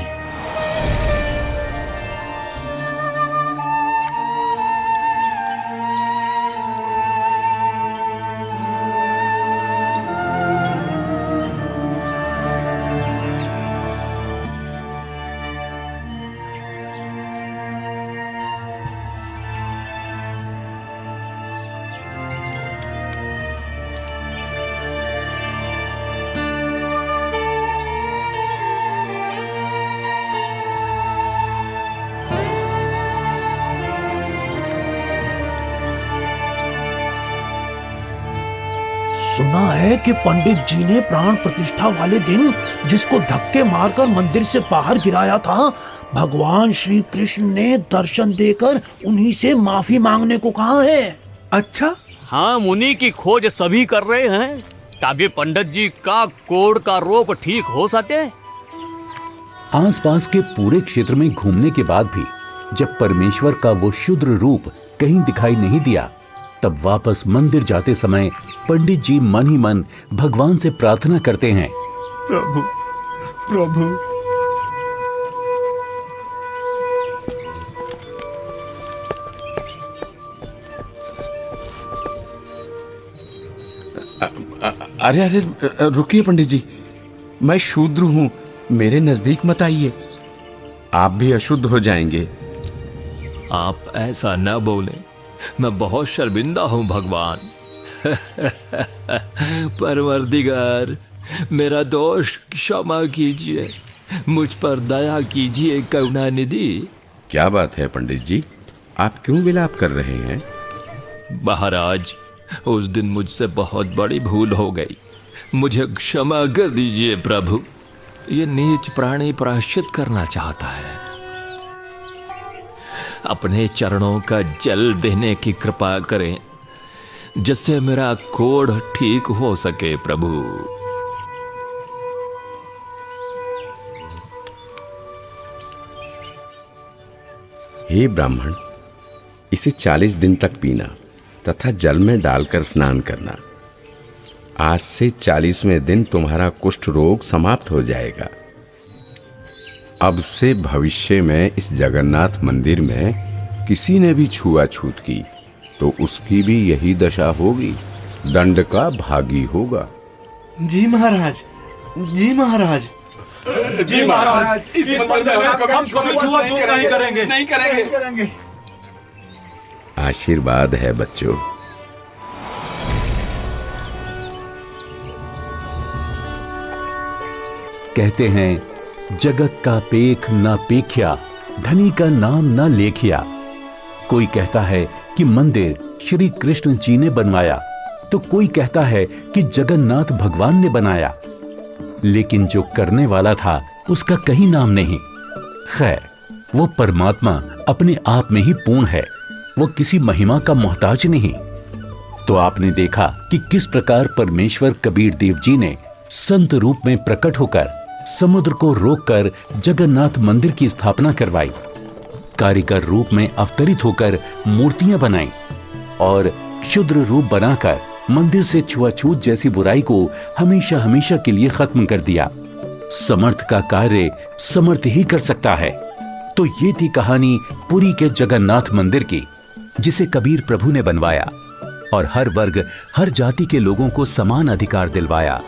सुना है कि पंडित जी ने प्राण प्रतिष्ठा वाले दिन जिसको धक्के मारकर मंदिर से बाहर गिराया था, भगवान श्री कृष्ण ने दर्शन देकर उन्हीं से माफी मांगने को कहा है। अच्छा, हाँ, मुनि की खोज सभी कर रहे हैं ताकि पंडित जी का कोढ़ का रोग ठीक हो सके। आसपास के पूरे क्षेत्र में घूमने के बाद भी जब परमेश्वर का वो शुद्र रूप कहीं दिखाई नहीं दिया, तब वापस मंदिर जाते समय पंडित जी मन ही मन भगवान से प्रार्थना करते हैं, प्रभु प्रभु अरे अरे रुकिए पंडित जी, मैं शूद्र हूं, मेरे नजदीक मत आइए, आप भी अशुद्ध हो जाएंगे। आप ऐसा न बोले, मैं बहुत शर्मिंदा हूं भगवान। परवरदिगार, मेरा दोष क्षमा कीजिए, मुझ पर दया कीजिए करुणानिधि। क्या बात है पंडित जी, आप क्यों विलाप कर रहे हैं? महाराज, उस दिन मुझसे बहुत बड़ी भूल हो गई, मुझे क्षमा कर दीजिए प्रभु। ये नीच प्राणी प्रायश्चित करना चाहता है, अपने चरणों का जल देने की कृपा करें जिससे मेरा कोढ़ ठीक हो सके प्रभु। हे ब्राह्मण, इसे 40 दिन तक पीना तथा जल में डालकर स्नान करना। आज से 40वें दिन तुम्हारा कुष्ठ रोग समाप्त हो जाएगा। अब से भविष्य में इस जगन्नाथ मंदिर में किसी ने भी छुआछूत की तो उसकी भी यही दशा होगी, दंड का भागी होगा। जी महाराज, जी महाराज, जी महाराज, इस मंदिर में कभी छुआछूत नहीं करेंगे, नहीं करेंगे। आशीर्वाद है बच्चों। कहते हैं, जगत का पेख ना पेख्या, धनी का नाम ना लेखिया। कोई कहता है कि मंदिर श्री कृष्ण जी ने बनवाया, तो कोई कहता है कि जगन्नाथ भगवान ने बनाया, लेकिन जो करने वाला था उसका कहीं नाम नहीं। खैर, वो परमात्मा अपने आप में ही पूर्ण है, वो किसी महिमा का मोहताज नहीं। तो आपने देखा कि किस प्रकार परमेश्वर कबीर देव जी ने संत रूप में प्रकट होकर समुद्र को रोककर जगन्नाथ मंदिर की स्थापना करवाई, कारीगर रूप में अवतरित होकर मूर्तियां बनाई और क्षुद्र रूप बनाकर मंदिर से छुआछूत जैसी बुराई को हमेशा हमेशा के लिए खत्म कर दिया। समर्थ का कार्य समर्थ ही कर सकता है। तो ये थी कहानी पुरी के जगन्नाथ मंदिर की, जिसे कबीर प्रभु ने बनवाया और हर वर्ग हर जाति के लोगों को समान अधिकार दिलवाया।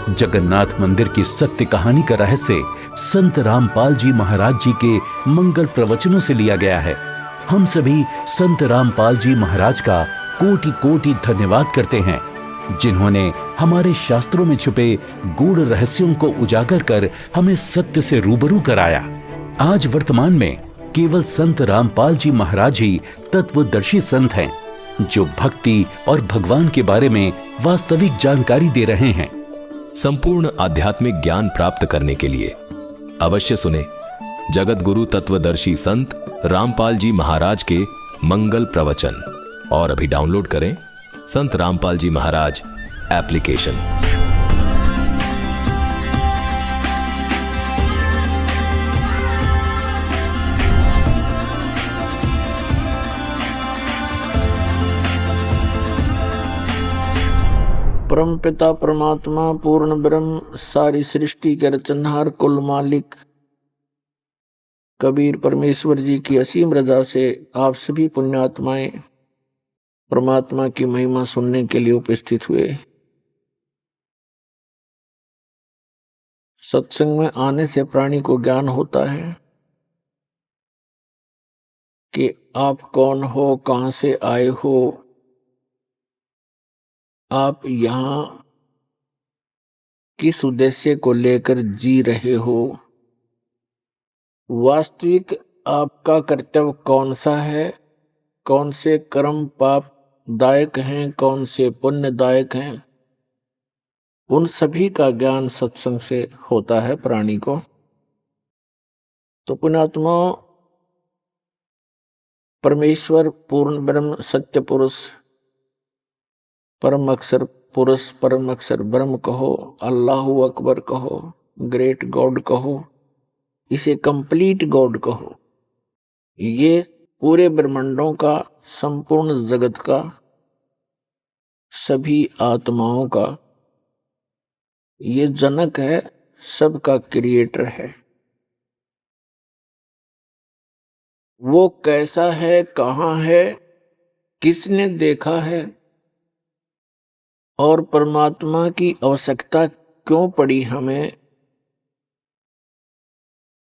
जगन्नाथ मंदिर की सत्य कहानी का रहस्य संत रामपाल जी महाराज जी के मंगल प्रवचनों से लिया गया है। हम सभी संत रामपाल जी महाराज का कोटि कोटि धन्यवाद करते हैं, जिन्होंने हमारे शास्त्रों में छुपे गूढ़ रहस्यों को उजागर कर हमें सत्य से रूबरू कराया। आज वर्तमान में केवल संत रामपाल जी महाराज ही तत्वदर्शी संत हैं, जो भक्ति और भगवान के बारे में वास्तविक जानकारी दे रहे हैं। संपूर्ण आध्यात्मिक ज्ञान प्राप्त करने के लिए अवश्य सुने जगत गुरु तत्वदर्शी संत रामपाल जी महाराज के मंगल प्रवचन और अभी डाउनलोड करें संत रामपाल जी महाराज एप्लीकेशन। परम पिता परमात्मा पूर्ण ब्रह्म सारी सृष्टि के रचनहार कुल मालिक कबीर परमेश्वर जी की असीम रजा से आप सभी पुण्यात्माएं परमात्मा की महिमा सुनने के लिए उपस्थित हुए। सत्संग में आने से प्राणी को ज्ञान होता है कि आप कौन हो, कहां से आए हो, आप यहां किस उद्देश्य को लेकर जी रहे हो, वास्तविक आपका कर्तव्य कौन सा है, कौन से कर्म पाप दायक हैं, कौन से पुण्यदायक हैं, उन सभी का ज्ञान सत्संग से होता है प्राणी को। तो पुण्यात्मा, परमेश्वर, पूर्ण ब्रह्म, सत्य पुरुष, परम अक्षर पुरुष, परम अक्षर ब्रह्म कहो, अल्लाहु अकबर कहो, ग्रेट गॉड कहो, इसे कंप्लीट गॉड कहो, ये पूरे ब्रह्मांडों का, संपूर्ण जगत का, सभी आत्माओं का ये जनक है, सबका क्रिएटर है। वो कैसा है, कहाँ है, किसने देखा है और परमात्मा की आवश्यकता क्यों पड़ी हमें,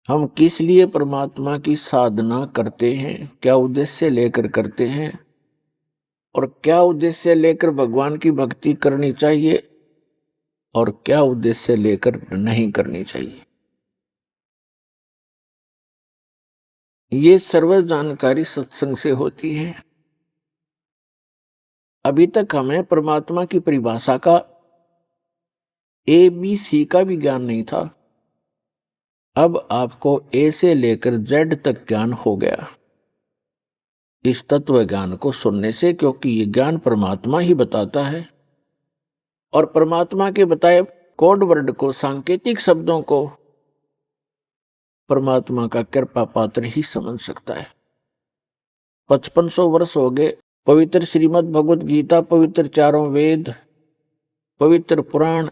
हम किस लिए परमात्मा की साधना करते हैं, क्या उद्देश्य लेकर करते हैं और क्या उद्देश्य लेकर भगवान की भक्ति करनी चाहिए और क्या उद्देश्य लेकर नहीं करनी चाहिए, ये सर्व जानकारी सत्संग से होती है। अभी तक हमें परमात्मा की परिभाषा का ABC का भी ज्ञान नहीं था। अब आपको A से लेकर Z तक ज्ञान हो गया इस तत्व ज्ञान को सुनने से, क्योंकि ये ज्ञान परमात्मा ही बताता है और परमात्मा के बताए कोड वर्ड को, सांकेतिक शब्दों को परमात्मा का कृपा पात्र ही समझ सकता है। 5500 वर्ष हो गए पवित्र श्रीमद् भगवत गीता, पवित्र चारों वेद, पवित्र पुराण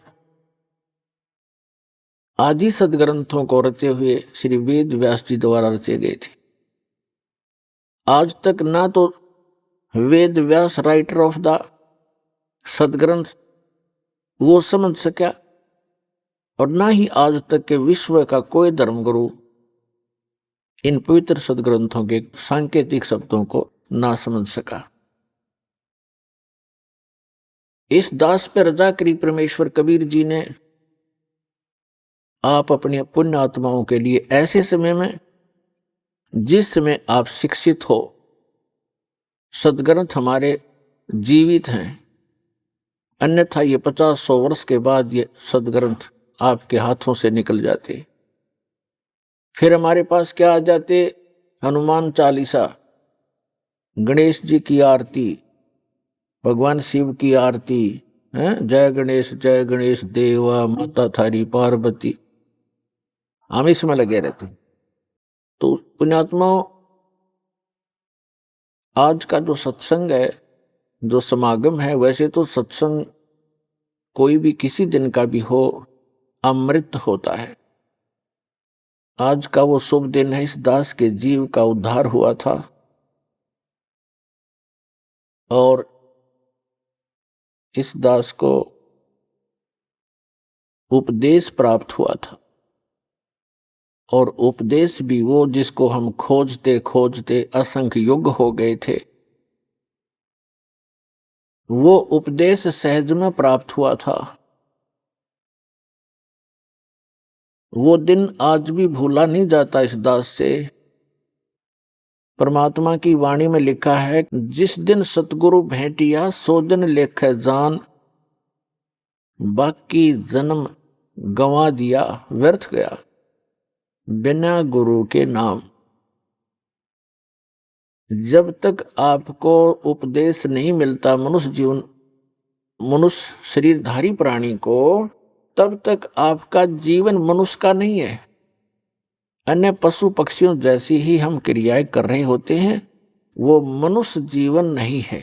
आदि सदग्रंथों को रचे हुए श्री वेद व्यास जी द्वारा रचे गए थे। आज तक ना तो Ved Vyas writer of the सदग्रंथ वो समझ सका और ना ही आज तक के विश्व का कोई धर्मगुरु इन पवित्र सदग्रंथों के सांकेतिक शब्दों को ना समझ सका। इस दास पर रजा करी परमेश्वर कबीर जी ने आप अपनी पुण्य आत्माओं के लिए ऐसे समय में जिस समय आप शिक्षित हो, सदग्रंथ हमारे जीवित हैं, अन्यथा ये 50-100 वर्ष के बाद ये सदग्रंथ आपके हाथों से निकल जाते। फिर हमारे पास क्या आ जाते, हनुमान चालीसा, गणेश जी की आरती, भगवान शिव की आरती, जय गणेश देवा माता थारी पार्वती, हम इसमें लगे रहते। तो पुण्यात्माओं, आज का जो सत्संग है, जो समागम है, वैसे तो सत्संग कोई भी किसी दिन का भी हो अमृत होता है। आज का वो शुभ दिन है, इस दास के जीव का उद्धार हुआ था और इस दास को उपदेश प्राप्त हुआ था और उपदेश भी वो जिसको हम खोजते खोजते असंख्य युग हो गए थे, वो उपदेश सहज में प्राप्त हुआ था। वो दिन आज भी भूला नहीं जाता इस दास से। परमात्मा की वाणी में लिखा है, जिस दिन सतगुरु भेंटिया सो दिन लेखे जान, बाकी जन्म गंवा दिया व्यर्थ गया बिना गुरु के नाम। जब तक आपको उपदेश नहीं मिलता मनुष्य शरीरधारी प्राणी को, तब तक आपका जीवन मनुष्य का नहीं है। अन्य पशु पक्षियों जैसी ही हम क्रियाएं कर रहे होते हैं, वो मनुष्य जीवन नहीं है।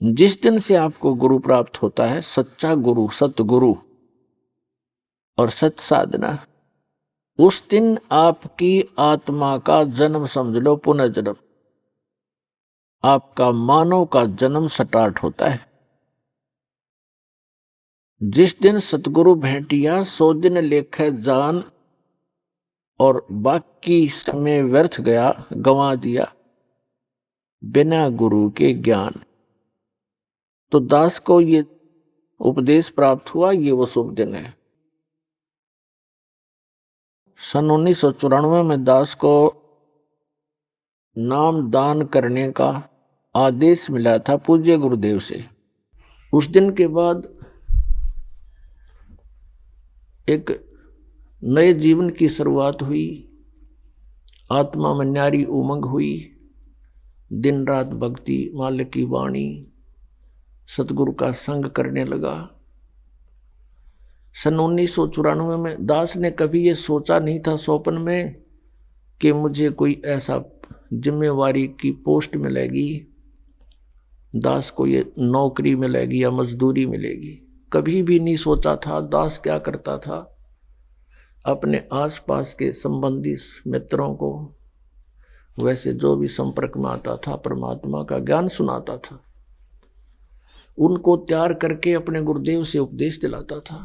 जिस दिन से आपको गुरु प्राप्त होता है, सच्चा गुरु, सतगुरु और सत साधना, उस दिन आपकी आत्मा का जन्म समझ लो, पुनर्जन्म, आपका मानव का जन्म स्टार्ट होता है। जिस दिन सतगुरु भेंटिया सो दिन लेखे जान, और बाकी समय व्यर्थ गया गंवा दिया बिना गुरु के ज्ञान। तो दास को ये उपदेश प्राप्त हुआ, ये वो शुभ दिन है। सन 1994 में दास को नाम दान करने का आदेश मिला था पूज्य गुरुदेव से। उस दिन के बाद एक नए जीवन की शुरुआत हुई। आत्मा में न्यारी उमंग हुई। दिन रात भक्ति, मालिक की वाणी, सतगुरु का संग करने लगा। सन 1994 में दास ने कभी ये सोचा नहीं था स्वप्न में कि मुझे कोई ऐसा जिम्मेवारी की पोस्ट मिलेगी, दास को ये नौकरी मिलेगी या मजदूरी मिलेगी। कभी भी नहीं सोचा था। दास क्या करता था, अपने आसपास के संबंधी मित्रों को, वैसे जो भी संपर्क में आता था, परमात्मा का ज्ञान सुनाता था, उनको तैयार करके अपने गुरुदेव से उपदेश दिलाता था।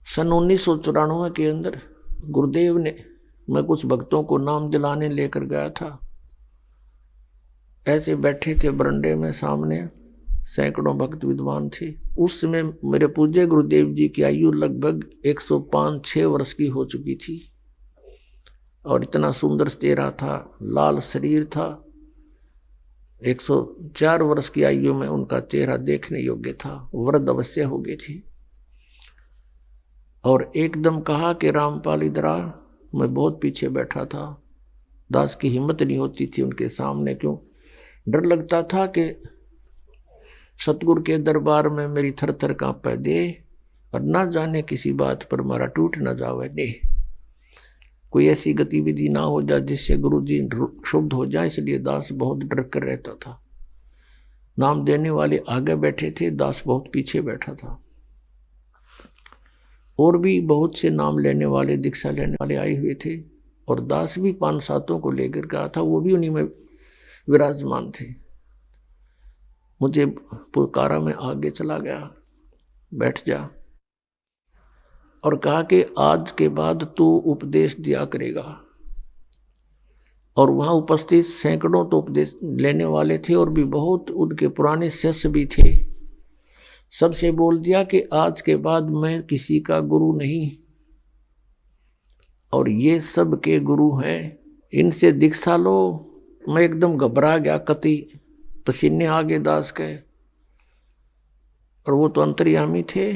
सन 1994 के अंदर गुरुदेव ने, मैं कुछ भक्तों को नाम दिलाने लेकर गया था। ऐसे बैठे थे बरंडे में, सामने सैकड़ों भक्त विद्वान थे। उस समय मेरे पूज्य गुरुदेव जी की आयु लगभग 105-6 वर्ष की हो चुकी थी और इतना सुंदर चेहरा था, लाल शरीर था। 104 वर्ष की आयु में उनका चेहरा देखने योग्य था, वृद्ध अवश्य हो गई थी। और एकदम कहा कि रामपाल इधर आ। मैं बहुत पीछे बैठा था। दास की हिम्मत नहीं होती थी उनके सामने, क्यों डर लगता था कि सतगुरु के दरबार में मेरी थर थर कांपे दे और ना जाने किसी बात पर मारा टूट ना जावे दे, कोई ऐसी गतिविधि ना हो जाए जिससे गुरु जी शुद्ध हो जाए। इसलिए दास बहुत डर कर रहता था। नाम देने वाले आगे बैठे थे, दास बहुत पीछे बैठा था। और भी बहुत से नाम लेने वाले, दीक्षा लेने वाले आए हुए थे और दास भी 5-7 को लेकर गया था, वो भी उन्हीं में विराजमान थे। मुझे पुकारा में आगे चला गया, बैठ जा, और कहा कि आज के बाद तू उपदेश दिया करेगा। और वहाँ उपस्थित सैकड़ों तो उपदेश लेने वाले थे और भी बहुत उनके पुराने शिष्य भी थे। सबसे बोल दिया कि आज के बाद मैं किसी का गुरु नहीं, और ये सब के गुरु हैं, इनसे दीक्षा लो। मैं एकदम घबरा गया, कति पसीने आ गए दास के, और वो तो अंतर्यामी थे।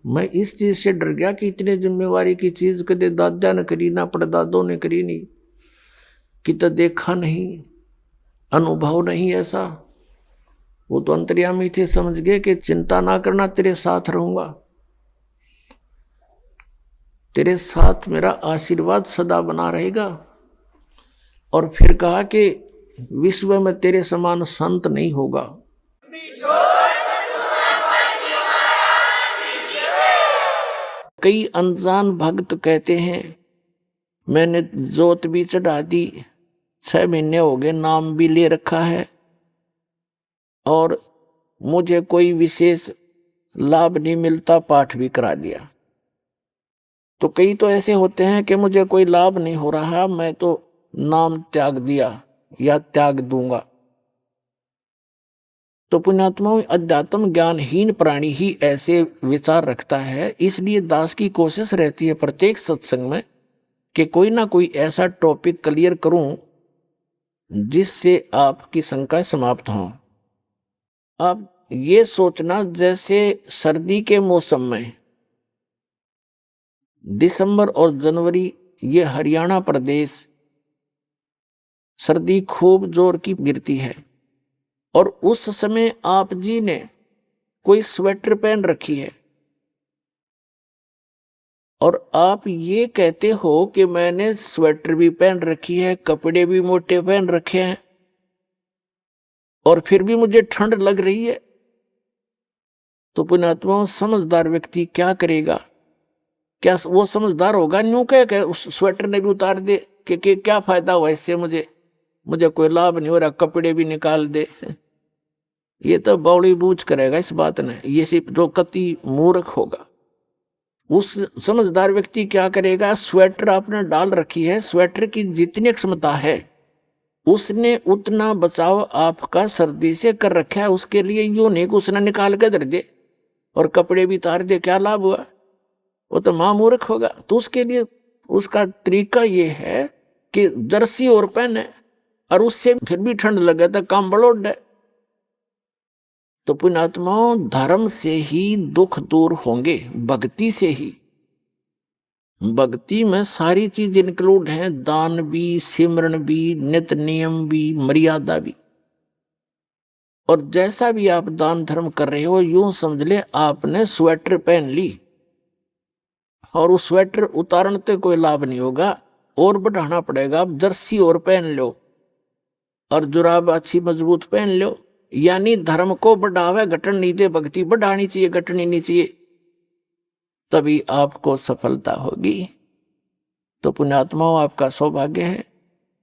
मैं इस चीज से डर गया कि इतने जिम्मेवारी की चीज कदे दादा ने करी ना परदादों ने करी नहीं, कि तो देखा नहीं, अनुभव नहीं ऐसा। वो तो अंतर्यामी थे, समझ गए कि चिंता ना करना, तेरे साथ रहूंगा, तेरे साथ मेरा आशीर्वाद सदा बना रहेगा। और फिर कहा कि विश्व में तेरे समान संत नहीं होगा। कई अनजान भक्त कहते हैं मैंने जोत भी चढ़ा दी, 6 महीने हो गए, नाम भी ले रखा है और मुझे कोई विशेष लाभ नहीं मिलता, पाठ भी करा लिया। तो कई तो ऐसे होते हैं कि मुझे कोई लाभ नहीं हो रहा, मैं तो नाम त्याग दिया या त्याग दूंगा। तो पुण्यात्माओं, अध्यात्म ज्ञानहीन प्राणी ही ऐसे विचार रखता है। इसलिए दास की कोशिश रहती है प्रत्येक सत्संग में कि कोई ना कोई ऐसा टॉपिक क्लियर करूं जिससे आपकी शंकाएं समाप्त हों। अब ये सोचना, जैसे सर्दी के मौसम में दिसंबर और जनवरी, ये हरियाणा प्रदेश सर्दी खूब जोर की गिरती है और उस समय आप जी ने कोई स्वेटर पहन रखी है और आप ये कहते हो कि मैंने स्वेटर भी पहन रखी है, कपड़े भी मोटे पहन रखे हैं और फिर भी मुझे ठंड लग रही है। तो पुण्यात्माओं, समझदार व्यक्ति क्या करेगा? क्या वो समझदार होगा? न्यू कह उस स्वेटर ने भी उतार दे कि क्या फायदा हुआ इससे, मुझे कोई लाभ नहीं हो रहा, कपड़े भी निकाल दे। ये तो बौड़ी बूझ करेगा इस बात ने, ये सिर्फ जो कति मूर्ख होगा। उस समझदार व्यक्ति क्या करेगा? स्वेटर आपने डाल रखी है, स्वेटर की जितनी क्षमता है उसने उतना बचाव आपका सर्दी से कर रखा है। उसके लिए यूं नहीं कि उसने निकाल के धर दे और कपड़े भी उतार दे, क्या लाभ हुआ? वो तो महामूर्ख होगा। तो उसके लिए उसका तरीका ये है कि जर्सी और पहने और उससे फिर भी ठंड लगे तो कंबल ओढ़े। तो पुण्यात्माओं, धर्म से ही दुख दूर होंगे, भक्ति से ही। भक्ति में सारी चीज इंक्लूड है, दान भी, सिमरन भी, नित्य नियम भी, मर्यादा भी। और जैसा भी आप दान धर्म कर रहे हो, यूं समझ ले आपने स्वेटर पहन ली और उस स्वेटर उतारने से कोई लाभ नहीं होगा, और बढ़ाना पड़ेगा। आप जर्सी और पहन लो और जुराब अच्छी मजबूत पहन लो, यानी धर्म को बढ़ावे, घटन नहीं दे। भक्ति बढ़ानी चाहिए, घटनी नहीं चाहिए, तभी आपको सफलता होगी। तो पुण्यात्माओं, आपका सौभाग्य है,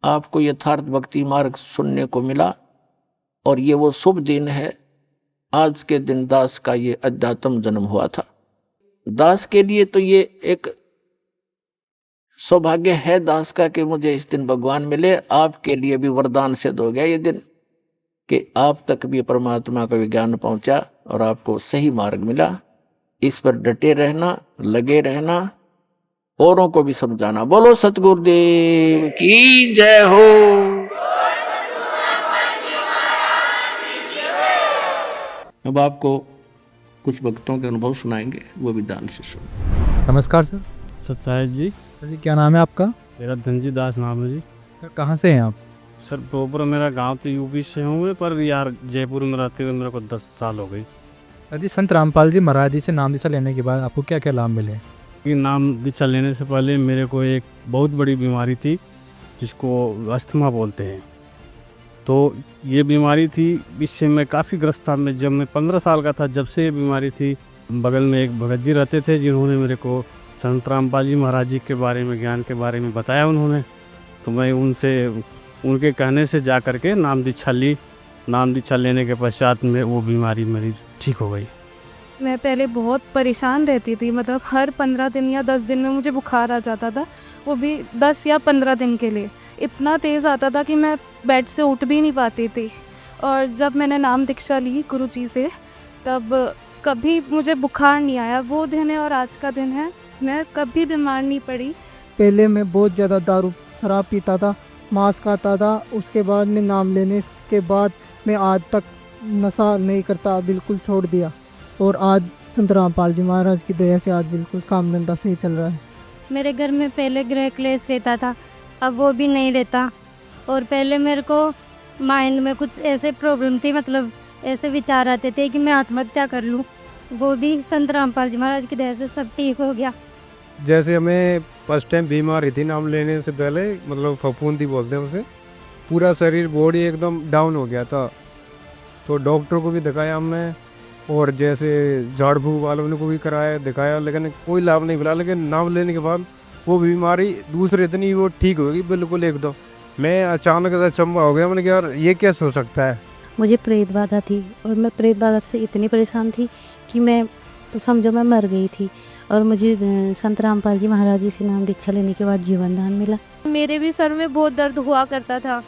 आपको यथार्थ भक्ति मार्ग सुनने को मिला। और ये वो शुभ दिन है, आज के दिन दास का ये अध्यात्म जन्म हुआ था। दास के लिए तो ये एक सौभाग्य है दास का कि मुझे इस दिन भगवान मिले। आपके लिए भी वरदान सिद्ध हो गया ये दिन कि आप तक भी परमात्मा का विज्ञान पहुंचा और आपको सही मार्ग मिला। इस पर डटे रहना, लगे रहना, औरों को भी समझाना। बोलो सतगुरुदेव की जय हो। अब आपको कुछ भक्तों के अनुभव सुनाएंगे, वो भी ध्यान से सुनो। नमस्कार सर। सत्साहित जी। सर जी, क्या नाम है आपका? मेरा धनजी दास नाम है जी। सर, कहाँ से हैं आप? सर, प्रॉपर मेरा गांव तो यूपी से हूँ, पर यार जयपुर में रहते हुए मेरे को 10 साल हो गई। सर जी, संत रामपाल जी महाराज जी से नाम दीक्षा लेने के बाद आपको क्या क्या लाभ मिले? कि नाम दीक्षा लेने से पहले मेरे को एक बहुत बड़ी बीमारी थी जिसको अस्थमा बोलते हैं। तो ये बीमारी थी, इससे मैं काफ़ी ग्रस्त था। मैं जब मैं 15 साल का था, जब से ये बीमारी थी, बगल में एक भगत जी रहते थे जिन्होंने मेरे को संत रामपाल जी महाराज जी के बारे में, ज्ञान के बारे में बताया उन्होंने। तो मैं उनके कहने से जा कर के नाम दीक्षा ली। नाम दीक्षा लेने के पश्चात में वो बीमारी मेरी ठीक हो गई। मैं पहले बहुत परेशान रहती थी, मतलब हर 15 दिन या 10 दिन में मुझे बुखार आ जाता था, वो भी 10 या 15 दिन के लिए। इतना तेज़ आता था कि मैं बेड से उठ भी नहीं पाती थी। और जब मैंने नाम दीक्षा ली गुरु जी से, तब कभी मुझे बुखार नहीं आया। वो दिन है और आज का दिन है, मैं कभी बीमार नहीं पड़ी। पहले मैं बहुत ज़्यादा दारू शराब पीता था, मांस खाता था। उसके बाद में नाम लेने के बाद मैं आज तक नशा नहीं करता, बिल्कुल छोड़ दिया। और आज संत रामपाल जी महाराज की दया से आज बिल्कुल काम धंधा सही चल रहा है। मेरे घर में पहले गृह क्लेश रहता था, अब वो भी नहीं रहता। और पहले मेरे को माइंड में कुछ ऐसे प्रॉब्लम थी, मतलब ऐसे विचार आते थे कि मैं आत्महत्या कर लूँ, वो भी संत रामपाल जी महाराज की दया से सब ठीक हो गया। जैसे हमें फर्स्ट टाइम बीमारी थी नाम लेने से पहले, मतलब फफूंदी बोलते हैं उसे, पूरा शरीर बॉडी एकदम डाउन हो गया था। तो डॉक्टर को भी दिखाया हमने, और जैसे झाड़ फूक वालों को भी कराया, दिखाया, लेकिन कोई लाभ नहीं मिला। लेकिन नाम लेने के बाद वो बीमारी दूसरे दिन ही वो ठीक होगी बिल्कुल एकदम। मैं अचानक से अचंभा हो गया, मैंने कहा यार ये कैसे हो सकता है। मुझे प्रेत बाधा थी और मैं प्रेत बाधा से इतनी परेशान थी कि मैं तो समझो मैं मर गई थी। और मुझे संत रामपाल जी महाराज जी से नाम दीक्षा लेने के बाद जीवन दान मिला। मेरे भी सर में बहुत दर्द हुआ करता था,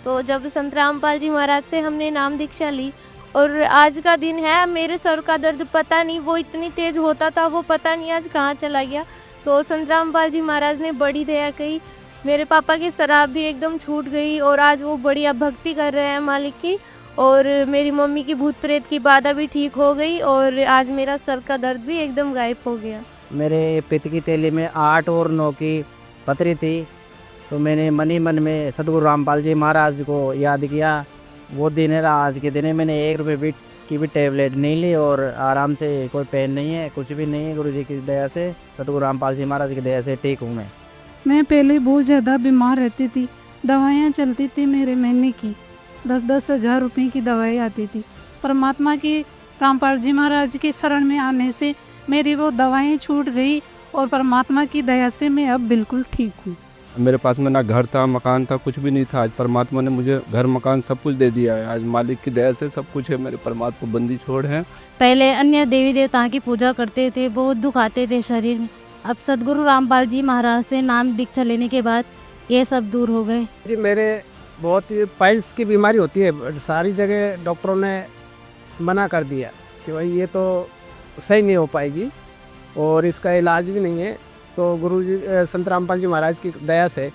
तो जब संत रामपाल जी महाराज से हमने नाम दीक्षा ली और आज का दिन है, मेरे सर का दर्द पता नहीं वो इतनी तेज होता था, वो पता नहीं आज कहाँ चला गया। तो संत रामपाल जी महाराज ने बड़ी दया की, मेरे पापा की शराब भी एकदम छूट गई और आज वो बढ़िया भक्ति कर रहे हैं मालिक की। और मेरी मम्मी की भूत प्रेत की बाधा भी ठीक हो गई और आज मेरा सर का दर्द भी एकदम गायब हो गया। मेरे पित्त की थैली में 8 और 9 की पथरी थी, तो मैंने मन ही मन में सदगुरु रामपाल जी महाराज को याद किया। वो दिन है आज के दिन है, मैंने 1 रुपये की भी टेबलेट नहीं ली और आराम से, कोई पेन नहीं है, कुछ भी नहीं है। गुरु जी की दया से, सदगुरु रामपाल जी महाराज की दया से ठीक हूँ मैं पहले बहुत ज़्यादा बीमार रहती थी, दवाइयाँ चलती थी मेरे महीने की 10-10 हज़ार रुपये की दवाई आती थी। परमात्मा की रामपाल जी महाराज के शरण में आने से मेरी वो दवाएं छूट गई और परमात्मा की दया से मैं अब बिल्कुल ठीक हूँ। मेरे पास में ना घर था, मकान था, कुछ भी नहीं था। आज परमात्मा ने मुझे घर मकान सब कुछ दे दिया है। आज मालिक की दया से सब कुछ है। मेरे परमात्मा बंदी छोड़ है। पहले अन्य देवी देवताओं की पूजा करते थे, बहुत दुख आते थे शरीर में। अब सदगुरु रामपाल जी महाराज से नाम दीक्षा लेने के बाद ये सब दूर हो गए। जी मेरे बहुत ही पाइल्स की बीमारी होती है, सारी जगह डॉक्टरों ने मना कर दिया कि भाई ये तो सही नहीं हो पाएगी और इसका इलाज भी नहीं है। तो गुरु जी संत रामपाल जी महाराज की दया से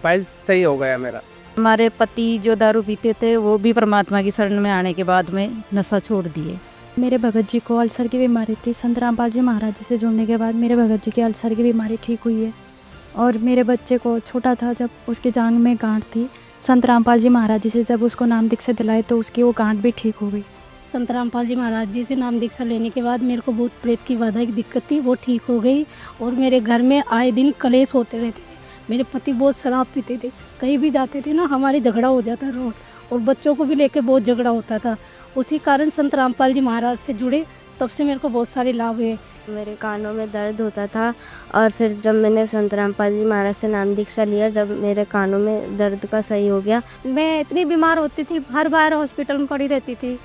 पाइल्स सही हो गया मेरा। हमारे पति जो दारू पीते थे वो भी परमात्मा की शरण में आने के बाद में नशा छोड़ दिए। मेरे भगत जी को अल्सर की बीमारी थी। संत रामपाल जी महाराज जी से जुड़ने के बाद मेरे भगत जी की अल्सर की बीमारी ठीक हुई है। और मेरे बच्चे को छोटा था जब उसकी जांघ में गांठ थी, संत रामपाल जी महाराज जी से जब उसको नाम दीक्षा दिलाए तो उसकी वो गांठ भी ठीक हो गई। संत रामपाल जी महाराज जी से नाम दीक्षा लेने के बाद मेरे को बहुत प्रेत की बाधा की दिक्कत थी, वो ठीक हो गई। और मेरे घर में आए दिन कलेश होते रहते थे। मेरे पति बहुत शराब पीते थे, कहीं भी जाते थे ना हमारे झगड़ा हो जाता रोज, और बच्चों को भी लेके बहुत झगड़ा होता था। उसी कारण संत रामपाल जी महाराज से जुड़े, तब से मेरे को बहुत सारे लाभ हुए। मेरे कानों में दर्द होता था और फिर जब मैंने संत रामपाल जी महाराज से नाम दीक्षा लिया, जब मेरे कानों में दर्द का सही हो गया। मैं इतनी बीमार होती थी, हर बार हॉस्पिटल में पड़ी रहती थी।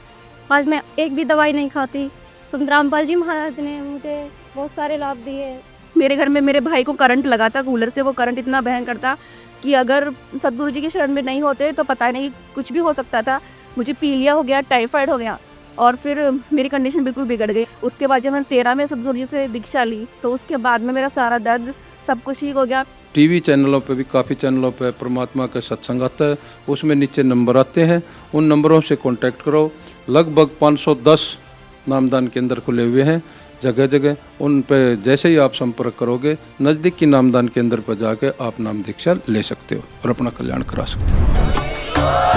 आज मैं एक भी दवाई नहीं खाती। संत रामपाल जी महाराज ने मुझे बहुत सारे लाभ दिए। मेरे घर में मेरे भाई को करंट लगा था कूलर से, वो करंट इतना भयंकर था कि अगर सदगुरु जी की शरण में नहीं होते तो पता नहीं कुछ भी हो सकता था। मुझे पीलिया हो गया, टाइफाइड हो गया और फिर मेरी कंडीशन बिल्कुल बिगड़ गई। उसके बाद जब मैंने 13 में सदगुरु जी से दीक्षा ली तो उसके बाद में मेरा सारा दर्द सब कुछ ठीक हो गया। टीवी चैनलों पे भी काफ़ी चैनलों पे परमात्मा का सत्संग आता है, उसमें नीचे नंबर आते हैं, उन नंबरों से कांटेक्ट करो। लगभग 510 नामदान केंद्र खुले हुए हैं जगह जगह। उन पे जैसे ही आप संपर्क करोगे, नज़दीक की नामदान केंद्र पर जाके आप नाम दीक्षा ले सकते हो और अपना कल्याण करा सकते हो।